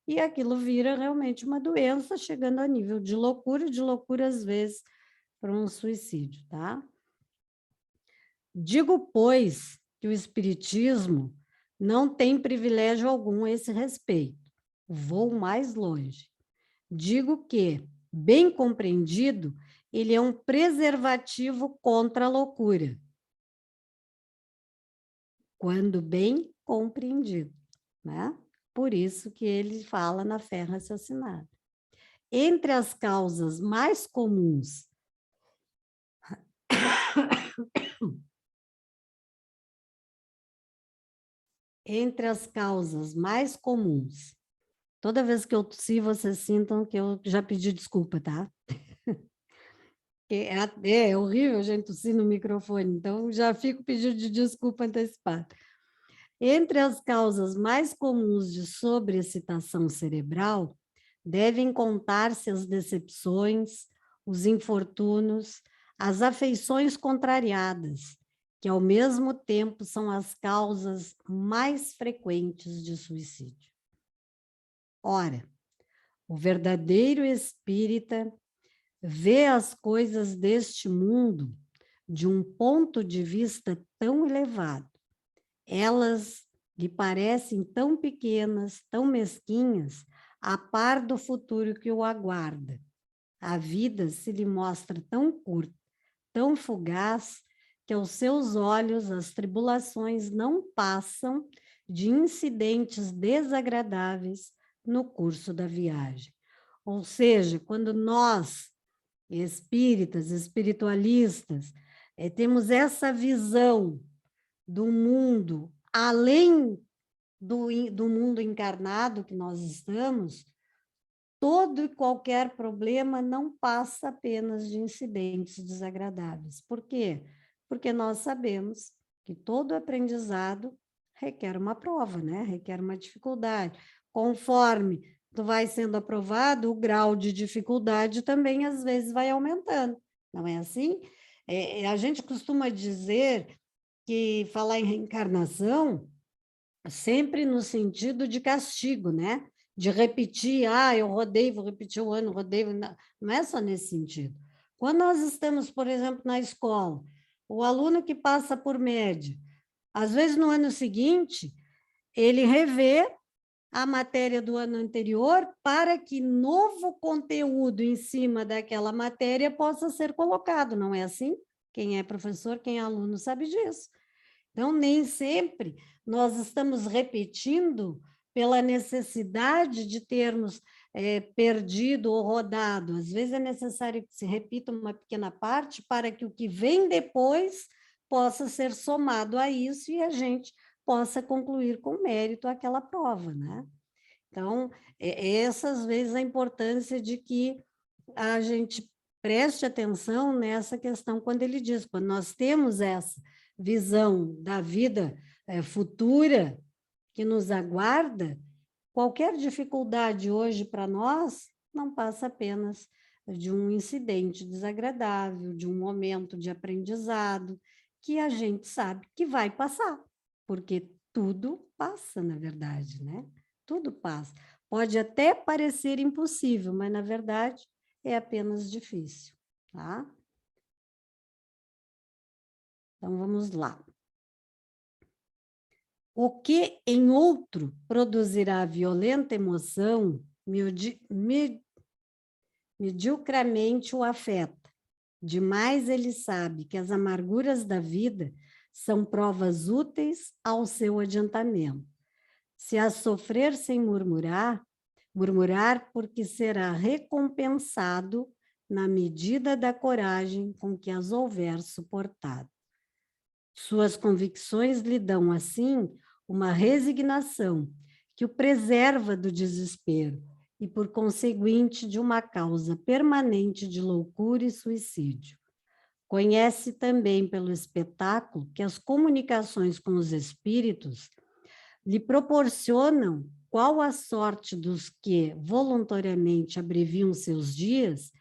e aquilo vira realmente uma doença, chegando a nível de loucura às vezes para um suicídio, tá? Digo, pois, que o espiritismo não tem privilégio algum a esse respeito. Vou mais longe. Digo que, bem compreendido, ele é um preservativo contra a loucura. Quando bem compreendido, né? Por isso que ele fala na fé raciocinada. Entre as causas mais comuns toda vez que eu tossi, vocês sintam que eu já pedi desculpa, tá? É horrível a gente tossir no microfone, então já fico pedindo de desculpa antecipada. Entre as causas mais comuns de sobreexcitação cerebral, devem contar-se as decepções, os infortúnios, as afeições contrariadas, que ao mesmo tempo são as causas mais frequentes de suicídio. Ora, o verdadeiro espírita vê as coisas deste mundo de um ponto de vista tão elevado. Elas lhe parecem tão pequenas, tão mesquinhas, a par do futuro que o aguarda. A vida se lhe mostra tão curta, tão fugaz, que aos seus olhos as tribulações não passam de incidentes desagradáveis no curso da viagem. Ou seja, quando nós, espíritas, espiritualistas, temos essa visão do mundo além do mundo encarnado que nós estamos, todo e qualquer problema não passa apenas de incidentes desagradáveis. Por quê? Porque nós sabemos que todo aprendizado requer uma prova, né? Requer uma dificuldade. Conforme tu vai sendo aprovado, o grau de dificuldade também às vezes vai aumentando. Não é assim? A gente costuma dizer que falar em reencarnação sempre no sentido de castigo, né? De repetir, eu rodei, vou repetir o ano, rodei, não é só nesse sentido. Quando nós estamos, por exemplo, na escola, o aluno que passa por média, às vezes no ano seguinte, ele revê a matéria do ano anterior para que novo conteúdo em cima daquela matéria possa ser colocado, não é assim? Quem é professor, quem é aluno sabe disso. Então, nem sempre nós estamos repetindo pela necessidade de termos perdido ou rodado. Às vezes é necessário que se repita uma pequena parte para que o que vem depois possa ser somado a isso e a gente possa concluir com mérito aquela prova, né? Então, essas vezes a importância de que a gente preste atenção nessa questão quando ele diz, quando nós temos essa visão da vida futura que nos aguarda, qualquer dificuldade hoje para nós não passa apenas de um incidente desagradável, de um momento de aprendizado, que a gente sabe que vai passar, porque tudo passa, na verdade, né? Tudo passa. Pode até parecer impossível, mas, na verdade, é apenas difícil, tá? Então, vamos lá. O que em outro produzirá violenta emoção, mediocramente o afeta. Demais ele sabe que as amarguras da vida são provas úteis ao seu adiantamento. Se as sofrer sem murmurar porque será recompensado na medida da coragem com que as houver suportado. Suas convicções lhe dão, assim, uma resignação que o preserva do desespero e, por conseguinte, de uma causa permanente de loucura e suicídio. Conhece também pelo espetáculo que as comunicações com os espíritos lhe proporcionam qual a sorte dos que voluntariamente abreviam seus dias,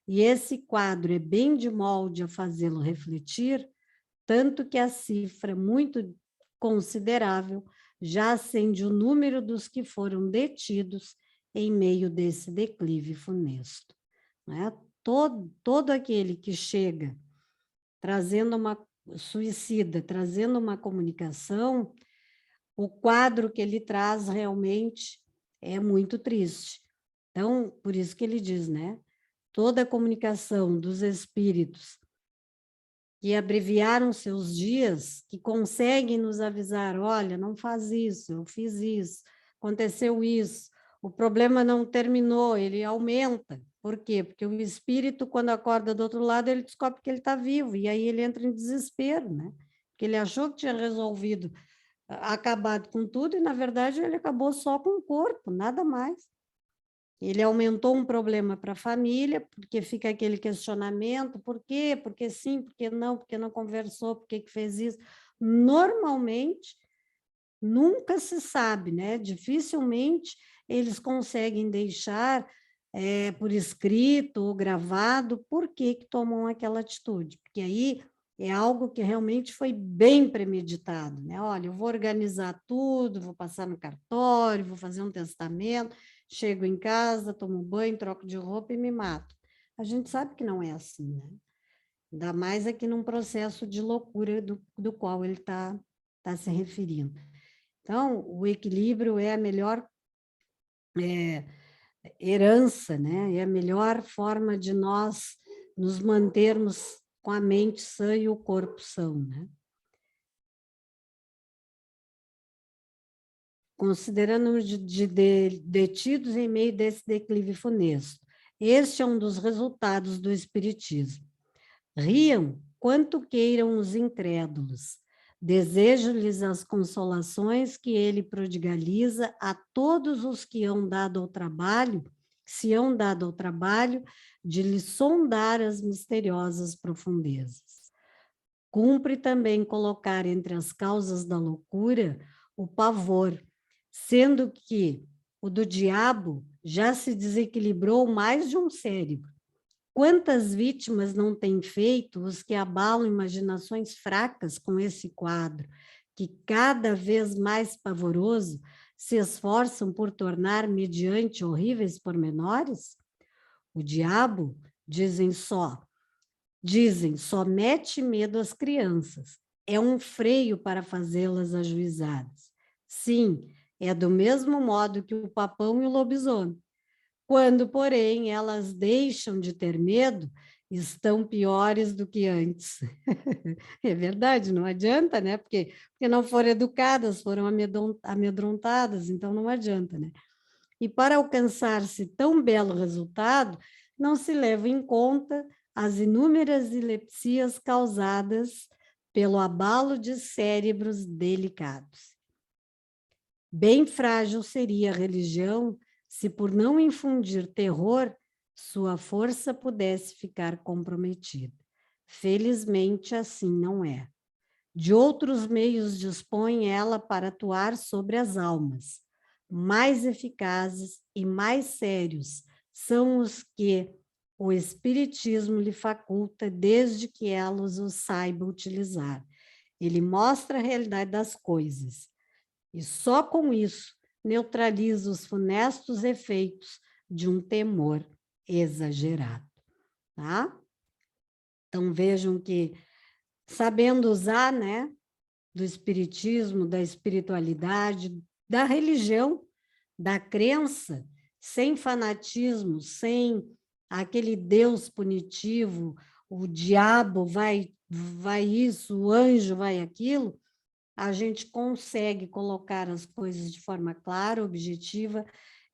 e esse quadro é bem de molde a fazê-lo refletir, tanto que a cifra muito considerável já acende o número dos que foram detidos em meio desse declive funesto. Né? Todo aquele que chega trazendo uma suicida, trazendo uma comunicação, o quadro que ele traz realmente é muito triste. Então, por isso que ele diz, né? Toda a comunicação dos espíritos que abreviaram seus dias, que conseguem nos avisar, olha, não faz isso, eu fiz isso, aconteceu isso, o problema não terminou, ele aumenta. Por quê? Porque o espírito, quando acorda do outro lado, ele descobre que ele está vivo, e aí ele entra em desespero, né? Porque ele achou que tinha resolvido, acabado com tudo, e na verdade ele acabou só com o corpo, nada mais. Ele aumentou um problema para a família, porque fica aquele questionamento, por quê? Porque sim, porque não conversou, por que fez isso? Normalmente, nunca se sabe, né? Dificilmente eles conseguem deixar por escrito ou gravado por que tomam aquela atitude, porque aí é algo que realmente foi bem premeditado, né? Olha, eu vou organizar tudo, vou passar no cartório, vou fazer um testamento, chego em casa, tomo banho, troco de roupa e me mato. A gente sabe que não é assim, né? Ainda mais aqui num processo de loucura do qual ele está se referindo. Então, o equilíbrio é a melhor herança, né? É a melhor forma de nós nos mantermos com a mente sã e o corpo são, né? Considerando detidos em meio desse declive funesto. Este é um dos resultados do espiritismo. Riam quanto queiram os incrédulos. Desejo-lhes as consolações que ele prodigaliza a todos os que se hão dado ao trabalho de lhe sondar as misteriosas profundezas. Cumpre também colocar entre as causas da loucura o pavor, sendo que o do diabo já se desequilibrou mais de um cérebro. Quantas vítimas não têm feito os que abalam imaginações fracas com esse quadro, que cada vez mais pavoroso se esforçam por tornar mediante horríveis pormenores? O diabo, dizem, só mete medo às crianças. É um freio para fazê-las ajuizadas. Sim, é do mesmo modo que o papão e o lobisomem. Quando, porém, elas deixam de ter medo, estão piores do que antes. É verdade, não adianta, né? Porque não foram educadas, foram amedrontadas, então não adianta, né? E para alcançar-se tão belo resultado, não se leva em conta as inúmeras epilepsias causadas pelo abalo de cérebros delicados. Bem frágil seria a religião se, por não infundir terror, sua força pudesse ficar comprometida. Felizmente, assim não é. De outros meios dispõe ela para atuar sobre as almas. Mais eficazes e mais sérios são os que o Espiritismo lhe faculta, desde que ela os saiba utilizar. Ele mostra a realidade das coisas, e só com isso neutraliza os funestos efeitos de um temor exagerado. Tá? Então, vejam que, sabendo usar, né, do espiritismo, da espiritualidade, da religião, da crença, sem fanatismo, sem aquele Deus punitivo, o diabo vai isso, o anjo vai aquilo, a gente consegue colocar as coisas de forma clara, objetiva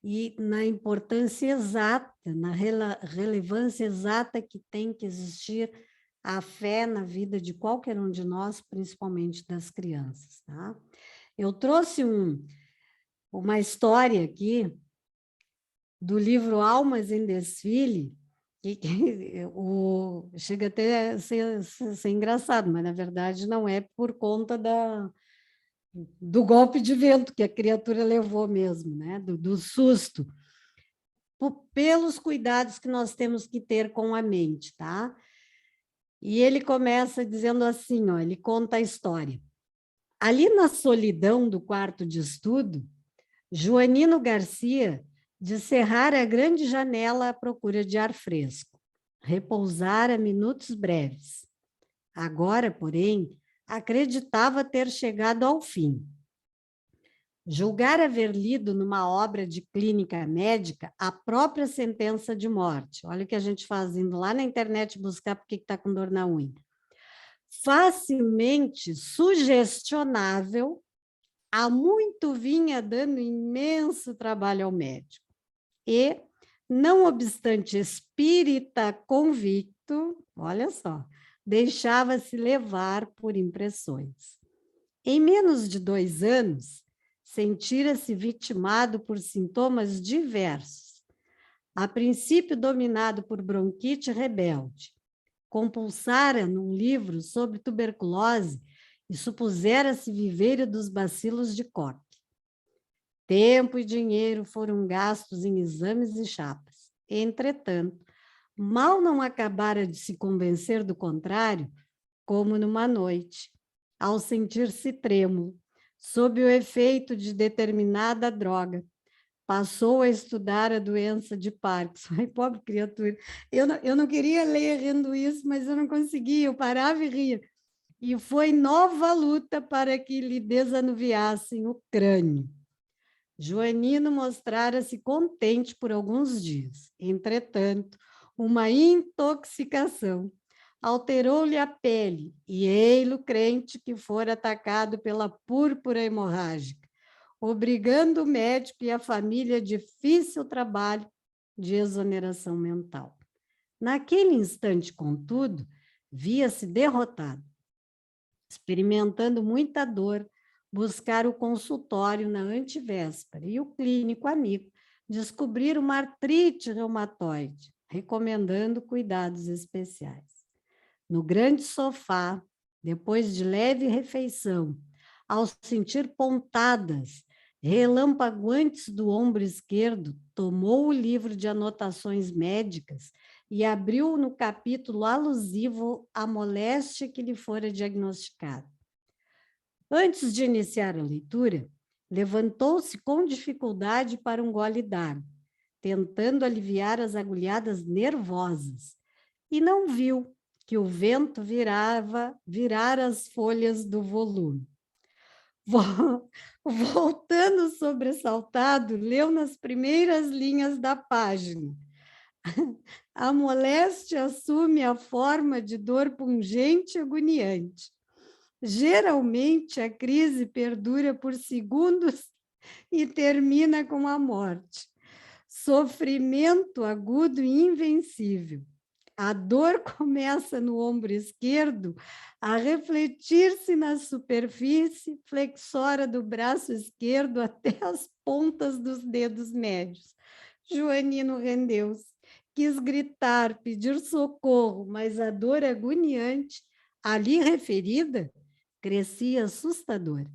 e na importância exata, na relevância exata que tem que existir a fé na vida de qualquer um de nós, principalmente das crianças. Tá? Eu trouxe uma história aqui do livro Almas em Desfile, chega até a ser engraçado, mas na verdade não é por conta do golpe de vento que a criatura levou mesmo, né? do susto, pelos cuidados que nós temos que ter com a mente, tá? E ele começa dizendo assim, ó, ele conta a história. Ali na solidão do quarto de estudo, Joanino Garcia de cerrar a grande janela à procura de ar fresco. Repousara minutos breves. Agora, porém, acreditava ter chegado ao fim. Julgara haver lido numa obra de clínica médica a própria sentença de morte. Olha o que a gente faz indo lá na internet buscar porque está com dor na unha. Facilmente sugestionável, há muito vinha dando imenso trabalho ao médico. E, não obstante espírita convicto, olha só, deixava-se levar por impressões. Em menos de 2 anos, sentira-se vitimado por sintomas diversos. A princípio dominado por bronquite rebelde, compulsara num livro sobre tuberculose e supusera-se viveiro dos bacilos de Koch. Tempo e dinheiro foram gastos em exames e chapas. Entretanto, mal não acabara de se convencer do contrário, como numa noite, ao sentir-se trêmulo, sob o efeito de determinada droga, passou a estudar a doença de Parkinson. Ai, pobre criatura. Eu não queria ler rindo isso, mas eu não conseguia, eu parava e ria. E foi nova luta para que lhe desanuviassem o crânio. Joanino mostrara-se contente por alguns dias. Entretanto, uma intoxicação alterou-lhe a pele e ei-lo crente que fora atacado pela púrpura hemorrágica, obrigando o médico e a família a difícil trabalho de exoneração mental. Naquele instante, contudo, via-se derrotado, experimentando muita dor, buscar o consultório na antevéspera e o clínico amigo descobrir uma artrite reumatoide, recomendando cuidados especiais. No grande sofá, depois de leve refeição, ao sentir pontadas relampaguantes do ombro esquerdo, tomou o livro de anotações médicas e abriu no capítulo alusivo à moléstia que lhe fora diagnosticada. Antes de iniciar a leitura, levantou-se com dificuldade para um gole d'água, tentando aliviar as agulhadas nervosas, e não viu que o vento virara as folhas do volume. Voltando sobressaltado, leu nas primeiras linhas da página. A moléstia assume a forma de dor pungente e agoniante. Geralmente, a crise perdura por segundos e termina com a morte. Sofrimento agudo e invencível. A dor começa no ombro esquerdo a refletir-se na superfície flexora do braço esquerdo até as pontas dos dedos médios. Joanino rendeu-se, quis gritar, pedir socorro, mas a dor agoniante, ali referida, crescia assustadora.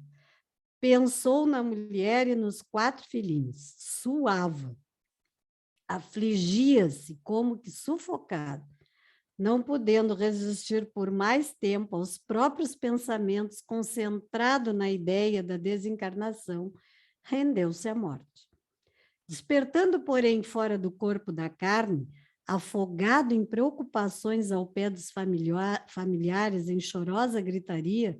Pensou na mulher e nos 4 filhinhos. Suava. Afligia-se como que sufocado. Não podendo resistir por mais tempo aos próprios pensamentos, concentrado na ideia da desencarnação, rendeu-se à morte. Despertando, porém, fora do corpo da carne, afogado em preocupações ao pé dos familiares, em chorosa gritaria,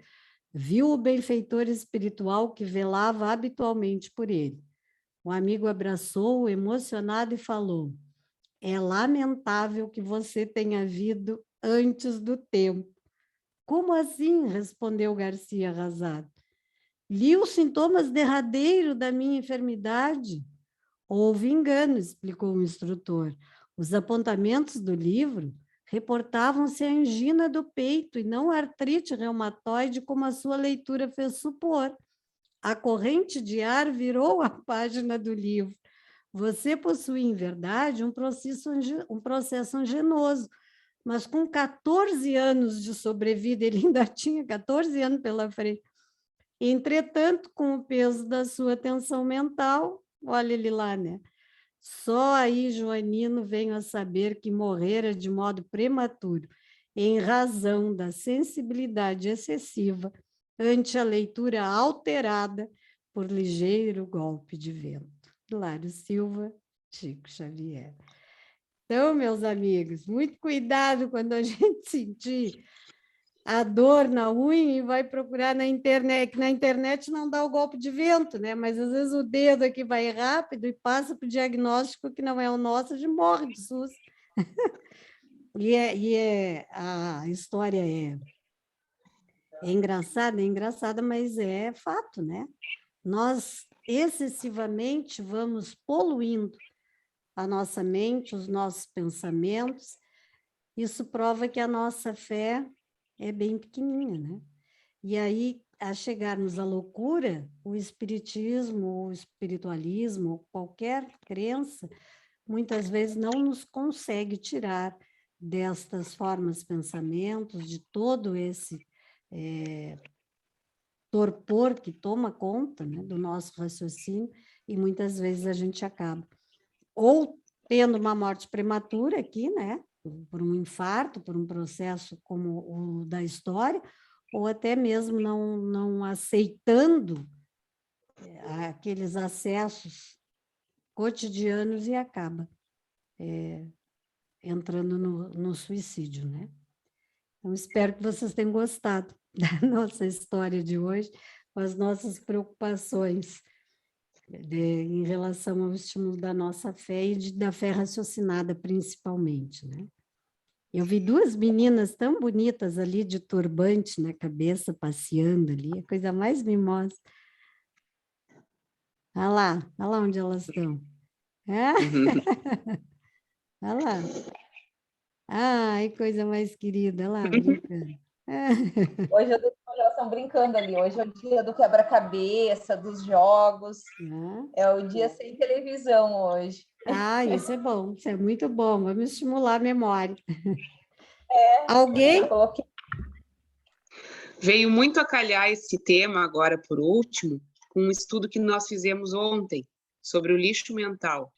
Viu o benfeitor espiritual que velava habitualmente por ele. O amigo abraçou-o emocionado e falou: é lamentável que você tenha vindo antes do tempo. Como assim? Respondeu Garcia arrasado. Li os sintomas derradeiros da minha enfermidade. Houve engano, explicou o instrutor. Os apontamentos do livro reportavam-se a angina do peito e não a artrite reumatoide, como a sua leitura fez supor. A corrente de ar virou a página do livro. Você possui, em verdade, um processo anginoso, mas com 14 anos de sobrevida, ele ainda tinha 14 anos pela frente. Entretanto, com o peso da sua tensão mental, olha ele lá, né? Só aí Joanino veio a saber que morrera de modo prematuro, em razão da sensibilidade excessiva ante a leitura alterada por ligeiro golpe de vento. Hilário Silva, Chico Xavier. Então, meus amigos, muito cuidado quando a gente sentir a dor na unha e vai procurar na internet, que na internet não dá o golpe de vento, né? Mas às vezes o dedo aqui vai rápido e passa para o diagnóstico que não é o nosso, a gente morre de susto. A história é engraçada, mas é fato, né? Nós excessivamente vamos poluindo a nossa mente, os nossos pensamentos. Isso prova que a nossa fé é bem pequenininha, né? E aí, a chegarmos à loucura, o espiritismo, o espiritualismo, qualquer crença, muitas vezes não nos consegue tirar destas formas, pensamentos, de todo esse torpor que toma conta, né, do nosso raciocínio, e muitas vezes a gente acaba ou tendo uma morte prematura aqui, né, por um infarto, por um processo como o da história, ou até mesmo não aceitando aqueles acessos cotidianos e acaba entrando no suicídio, né? Então, espero que vocês tenham gostado da nossa história de hoje, com as nossas preocupações em relação ao estímulo da nossa fé e da fé raciocinada, principalmente, né? Eu vi duas meninas tão bonitas ali, de turbante na cabeça, passeando ali, a coisa mais mimosa. Olha lá onde elas estão. É? Olha lá. Ai, coisa mais querida, olha lá, brincando. Hoje elas estão brincando ali. Hoje é o dia do quebra-cabeça, dos jogos. É o dia sem televisão hoje. Ah, isso é bom, isso é muito bom. Vamos estimular a memória. Alguém? Veio muito a calhar esse tema, agora por último, com um estudo que nós fizemos ontem sobre o lixo mental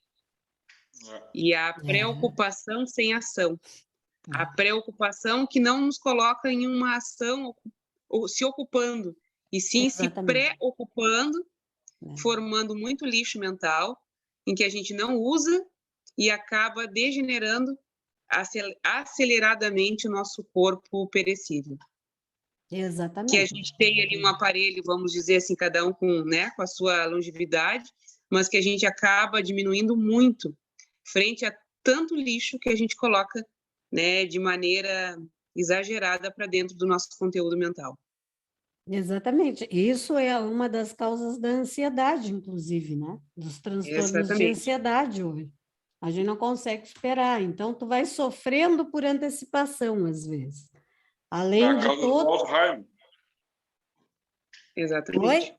e a preocupação sem ação. A preocupação que não nos coloca em uma ação ou se ocupando, e sim se preocupando, formando muito lixo mental, em que a gente não usa e acaba degenerando aceleradamente o nosso corpo perecível. Exatamente. Que a gente tem ali um aparelho, vamos dizer assim, cada um com a sua longevidade, mas que a gente acaba diminuindo muito frente a tanto lixo que a gente coloca, né, de maneira exagerada para dentro do nosso conteúdo mental. Exatamente. Isso é uma das causas da ansiedade, inclusive, né? Dos transtornos de ansiedade hoje. A gente não consegue esperar, então tu vai sofrendo por antecipação, às vezes. Além de todo... Alzheimer. Exatamente.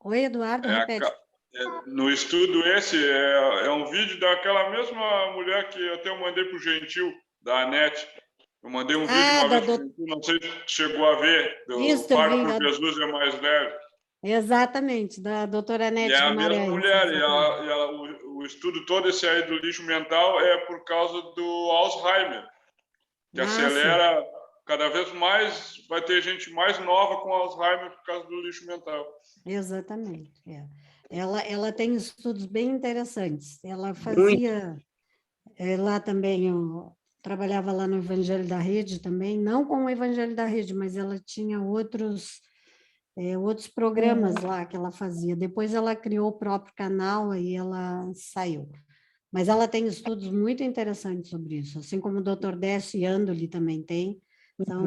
Oi, Eduardo, repete. No estudo esse, é um vídeo daquela mesma mulher que até eu mandei para o Gentil, da Anete. Eu mandei um vídeo uma vez para o Gentil, não sei se chegou a ver, do Pai por Jesus é mais leve. Exatamente, da doutora Anete Guimarães. E é a mesma mulher, o estudo todo esse aí do lixo mental é por causa do Alzheimer, que acelera cada vez mais, vai ter gente mais nova com Alzheimer por causa do lixo mental. Exatamente, Ela tem estudos bem interessantes. Ela fazia lá também, trabalhava lá no Evangelho da Rede também, não com o Evangelho da Rede, mas ela tinha outros programas lá que ela fazia. Depois ela criou o próprio canal, aí ela saiu. Mas ela tem estudos muito interessantes sobre isso, assim como o Dr. Décio Andoli também tem. Então,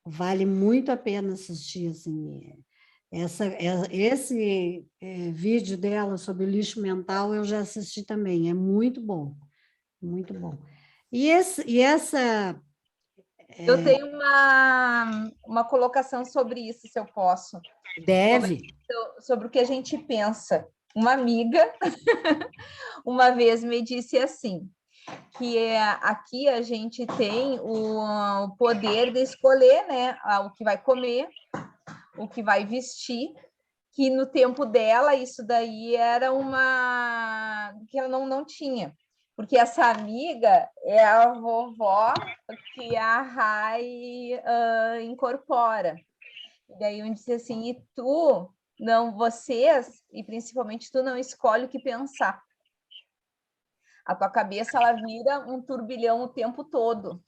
vale muito a pena assistir, assim. Esse vídeo dela sobre o lixo mental eu já assisti também, é muito bom, muito bom. E essa... Eu tenho uma colocação sobre isso, se eu posso. Deve. Sobre o que a gente pensa. Uma amiga, uma vez me disse assim, que aqui a gente tem o poder de escolher, né, o que vai comer, o que vai vestir, que no tempo dela isso daí era uma... que ela não tinha. Porque essa amiga é a vovó que a Rai incorpora. E daí eu disse assim, e tu, não, vocês, e principalmente tu, não escolhe o que pensar. A tua cabeça, ela vira um turbilhão o tempo todo.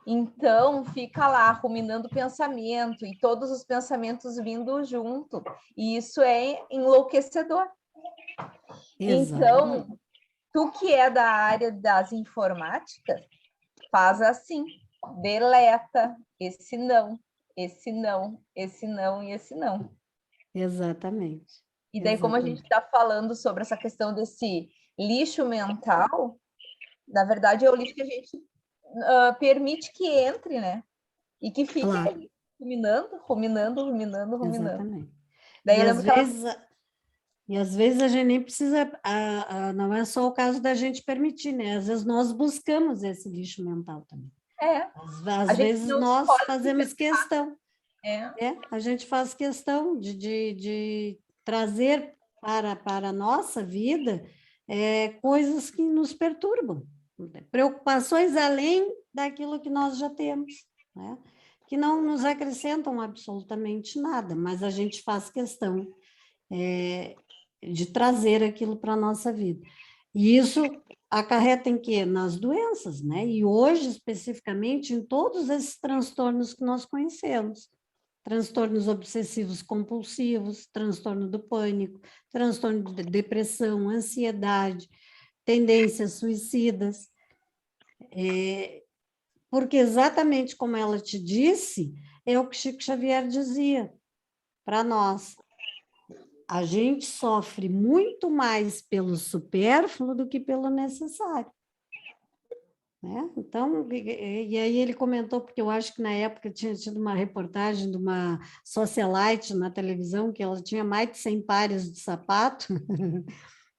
Então, fica lá ruminando pensamento, e todos os pensamentos vindo junto. E isso é enlouquecedor. Exatamente. Então, tu que é da área das informáticas, faz assim, deleta esse não, esse não, esse não e esse não. Exatamente. E daí, como a gente está falando sobre essa questão desse lixo mental, na verdade é o lixo que a gente permite que entre, né? E que fique ali, ruminando. Exatamente. Daí E, eu às lembro que ela... vezes, e às vezes a gente nem precisa, não é só o caso da gente permitir, né? Às vezes nós buscamos esse lixo mental também. Às vezes nós fazemos questão. A gente faz questão de trazer para a nossa vida coisas que nos perturbam, preocupações além daquilo que nós já temos, né? Que não nos acrescentam absolutamente nada, mas a gente faz questão de trazer aquilo para a nossa vida. E isso acarreta em quê? Nas doenças, né? E hoje, especificamente, em todos esses transtornos que nós conhecemos. Transtornos obsessivos compulsivos, transtorno do pânico, transtorno de depressão, ansiedade, tendências suicidas. Porque exatamente como ela te disse, é o que Chico Xavier dizia para nós. A gente sofre muito mais pelo supérfluo do que pelo necessário. Né? Então, e aí ele comentou, porque eu acho que na época tinha tido uma reportagem de uma socialite na televisão, que ela tinha mais de 100 pares de sapato,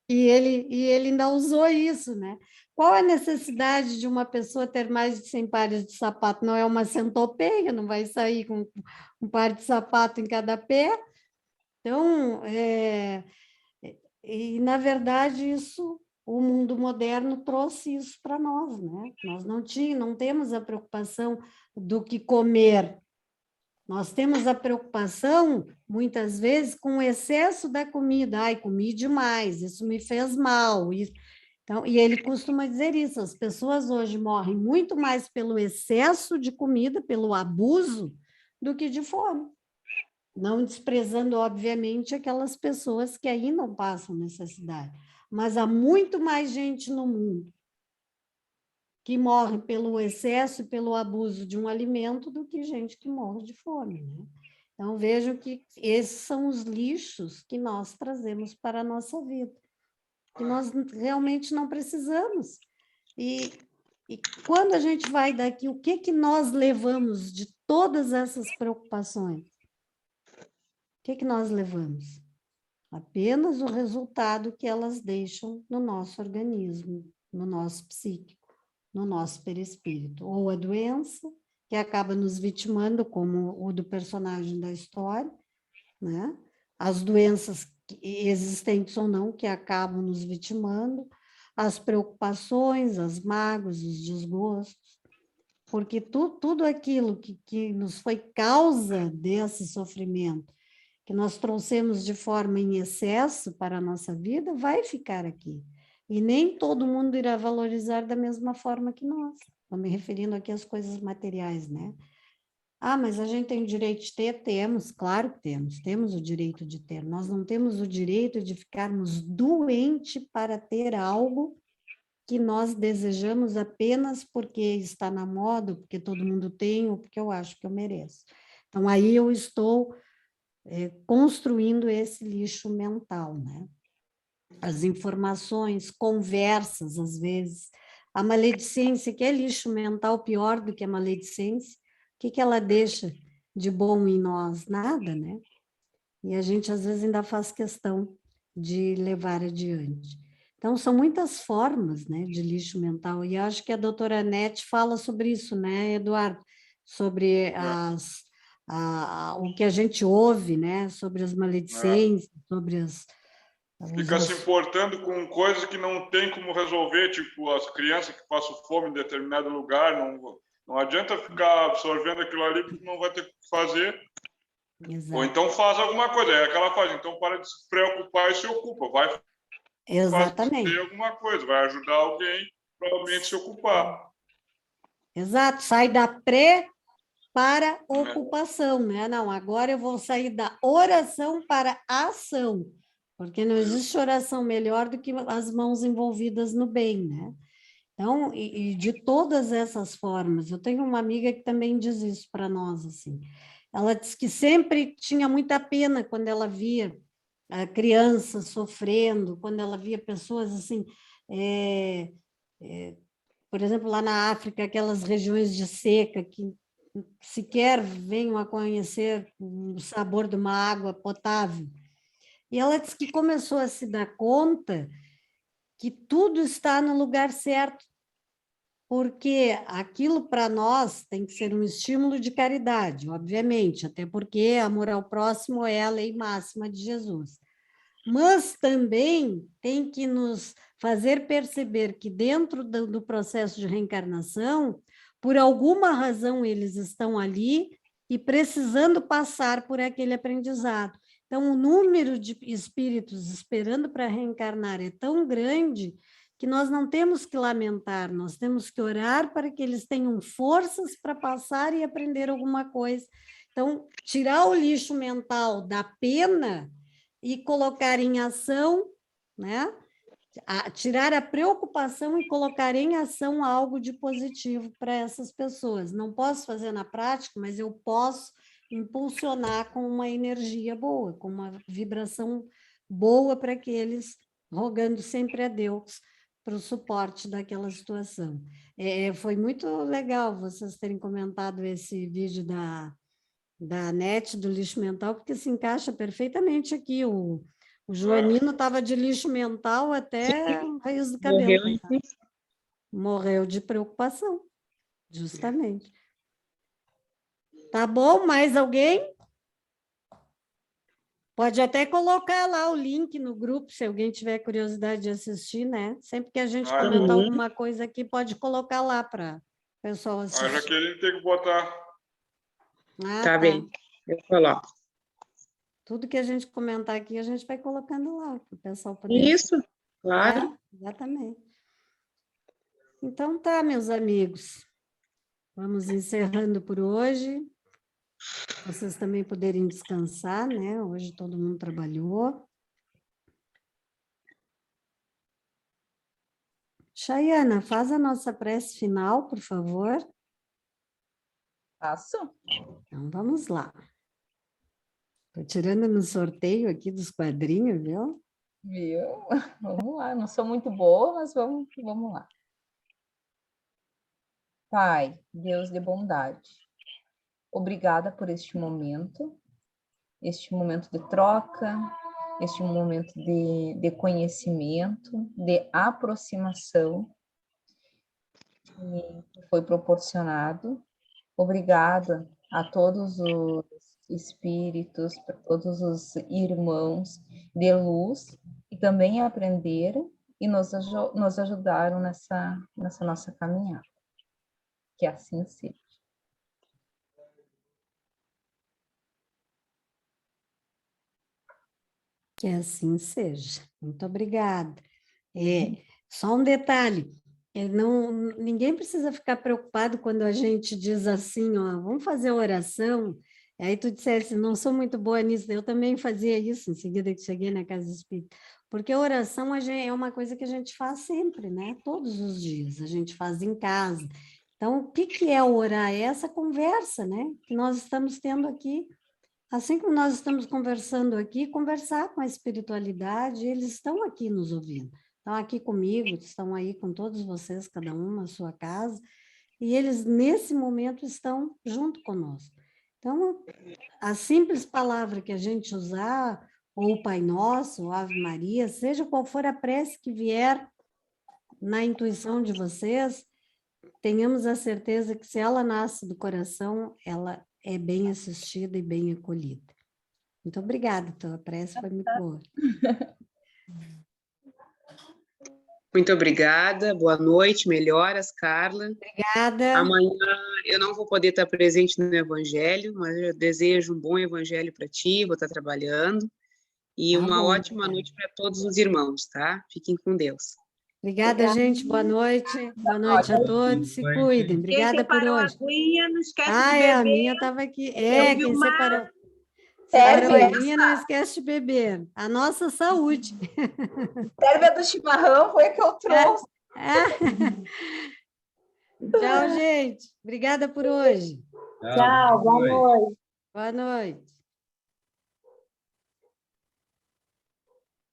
e ele ainda usou isso, né? Qual a necessidade de uma pessoa ter mais de 100 pares de sapato? Não é uma centopeia, não vai sair com um par de sapato em cada pé. Então, e na verdade isso... O mundo moderno trouxe isso para nós, né? Nós não temos a preocupação do que comer. Nós temos a preocupação, muitas vezes, com o excesso da comida. Ai, comi demais, isso me fez mal. Então, e ele costuma dizer isso, as pessoas hoje morrem muito mais pelo excesso de comida, pelo abuso, do que de fome. Não desprezando, obviamente, aquelas pessoas que aí não passam necessidade. Mas há muito mais gente no mundo que morre pelo excesso e pelo abuso de um alimento do que gente que morre de fome, né? Então, vejam que esses são os lixos que nós trazemos para a nossa vida, que nós realmente não precisamos. E quando a gente vai daqui, o que nós levamos de todas essas preocupações? O que nós levamos? Apenas o resultado que elas deixam no nosso organismo, no nosso psíquico, no nosso perispírito. Ou a doença, que acaba nos vitimando, como o do personagem da história, né? As doenças existentes ou não, que acabam nos vitimando, as preocupações, as mágoas, os desgostos, porque tudo aquilo que nos foi causa desse sofrimento, que nós trouxemos de forma em excesso para a nossa vida, vai ficar aqui. e nem todo mundo irá valorizar da mesma forma que nós. Estou me referindo aqui às coisas materiais, né? Ah, mas a gente tem o direito de ter? Temos, claro que temos o direito de ter. Nós não temos o direito de ficarmos doentes para ter algo que nós desejamos apenas porque está na moda, porque todo mundo tem, ou porque eu acho que eu mereço. Então, aí eu estou construindo esse lixo mental, né? As informações, conversas, às vezes. A maledicência, que é lixo mental pior do que a maledicência, o que ela deixa de bom em nós? Nada, né? E a gente, às vezes, ainda faz questão de levar adiante. Então, são muitas formas, né, de lixo mental, e acho que a doutora Nete fala sobre isso, né, Eduardo? Sobre o que a gente ouve, né, sobre as maledicências, sobre Fica se importando com coisas que não tem como resolver, tipo as crianças que passam fome em determinado lugar, não adianta ficar absorvendo aquilo ali porque não vai ter o que fazer. Exato. Ou então faz alguma coisa, é aquela faz, então para de se preocupar e se ocupa, vai Exatamente. fazer alguma coisa, vai ajudar alguém, provavelmente se ocupar. Exato, sai da para ocupação, né? Não, agora eu vou sair da oração para a ação, porque não existe oração melhor do que as mãos envolvidas no bem, né? Então, e de todas essas formas, eu tenho uma amiga que também diz isso para nós, assim. Ela diz que sempre tinha muita pena quando ela via a criança sofrendo, quando ela via pessoas assim, por exemplo, lá na África, aquelas regiões de seca que sequer venham a conhecer o sabor de uma água potável. E ela disse que começou a se dar conta que tudo está no lugar certo, porque aquilo para nós tem que ser um estímulo de caridade, obviamente, até porque amor ao próximo é a lei máxima de Jesus. Mas também tem que nos fazer perceber que dentro do processo de reencarnação, por alguma razão eles estão ali e precisando passar por aquele aprendizado. Então, o número de espíritos esperando para reencarnar é tão grande que nós não temos que lamentar, nós temos que orar para que eles tenham forças para passar e aprender alguma coisa. Então, tirar o lixo mental da pena e colocar em ação, né? Tirar a preocupação e colocar em ação algo de positivo para essas pessoas. Não posso fazer na prática, mas eu posso impulsionar com uma energia boa, com uma vibração boa para que eles, rogando sempre a Deus para o suporte daquela situação. Foi muito legal vocês terem comentado esse vídeo da NET, do lixo mental, porque se encaixa perfeitamente aqui. O Joanino estava de lixo mental até o raiz do cabelo. Morreu de preocupação, justamente. Tá bom? Mais alguém? Pode até colocar lá o link no grupo, se alguém tiver curiosidade de assistir, né? Sempre que a gente comentar alguma coisa aqui, pode colocar lá para o pessoal assistir. A Jaqueline tem que botar. Tá bem, eu coloco. Tudo que a gente comentar aqui, a gente vai colocando lá, para o pessoal poder... Isso, claro. Exatamente. Então tá, meus amigos. Vamos encerrando por hoje. Vocês também poderem descansar, né? Hoje todo mundo trabalhou. Chayana, faz a nossa prece final, por favor. Faço. Então, vamos lá. Estou tirando no sorteio aqui dos quadrinhos, viu? Viu? Vamos lá. Não sou muito boa, mas vamos lá. Pai, Deus de bondade, obrigada por este momento de troca, este momento de conhecimento, de aproximação que foi proporcionado. Obrigada a todos os espíritos, a todos os irmãos de luz que também aprenderam e nos ajudaram nessa nossa caminhada. Que assim seja. Que assim seja. Muito obrigada. Só um detalhe, ninguém precisa ficar preocupado quando a gente diz assim, ó, vamos fazer oração. Aí tu disseste, não sou muito boa nisso, eu também fazia isso em seguida que cheguei na Casa Espírita, porque a oração é uma coisa que a gente faz sempre, né? Todos os dias, a gente faz em casa. Então, o que é orar? É essa conversa, né? Que nós estamos tendo aqui. Assim como nós estamos conversando aqui, conversar com a espiritualidade, eles estão aqui nos ouvindo. Estão aqui comigo, estão aí com todos vocês, cada um na sua casa, e eles, nesse momento, estão junto conosco. Então, a simples palavra que a gente usar, ou o Pai Nosso, ou Ave Maria, seja qual for a prece que vier na intuição de vocês, tenhamos a certeza que se ela nasce do coração, ela é bem assistida e bem acolhida. Muito obrigada, tua prece foi muito boa. Muito obrigada, boa noite, melhoras, Carla. Obrigada. Amanhã eu não vou poder estar presente no Evangelho, mas eu desejo um bom Evangelho para ti, vou estar trabalhando, e uma ótima noite para todos os irmãos, tá? Fiquem com Deus. Obrigada, gente, boa noite. Boa noite a todos, se cuidem. Obrigada por hoje. Quem separou a aguinha, não esquece de beber. A minha estava aqui. Quem separou Serve a aguinha, não esquece de beber. A nossa saúde. Serve a do chimarrão, foi a que eu trouxe. Tchau, gente. Obrigada por hoje. Tchau, boa noite. Boa noite.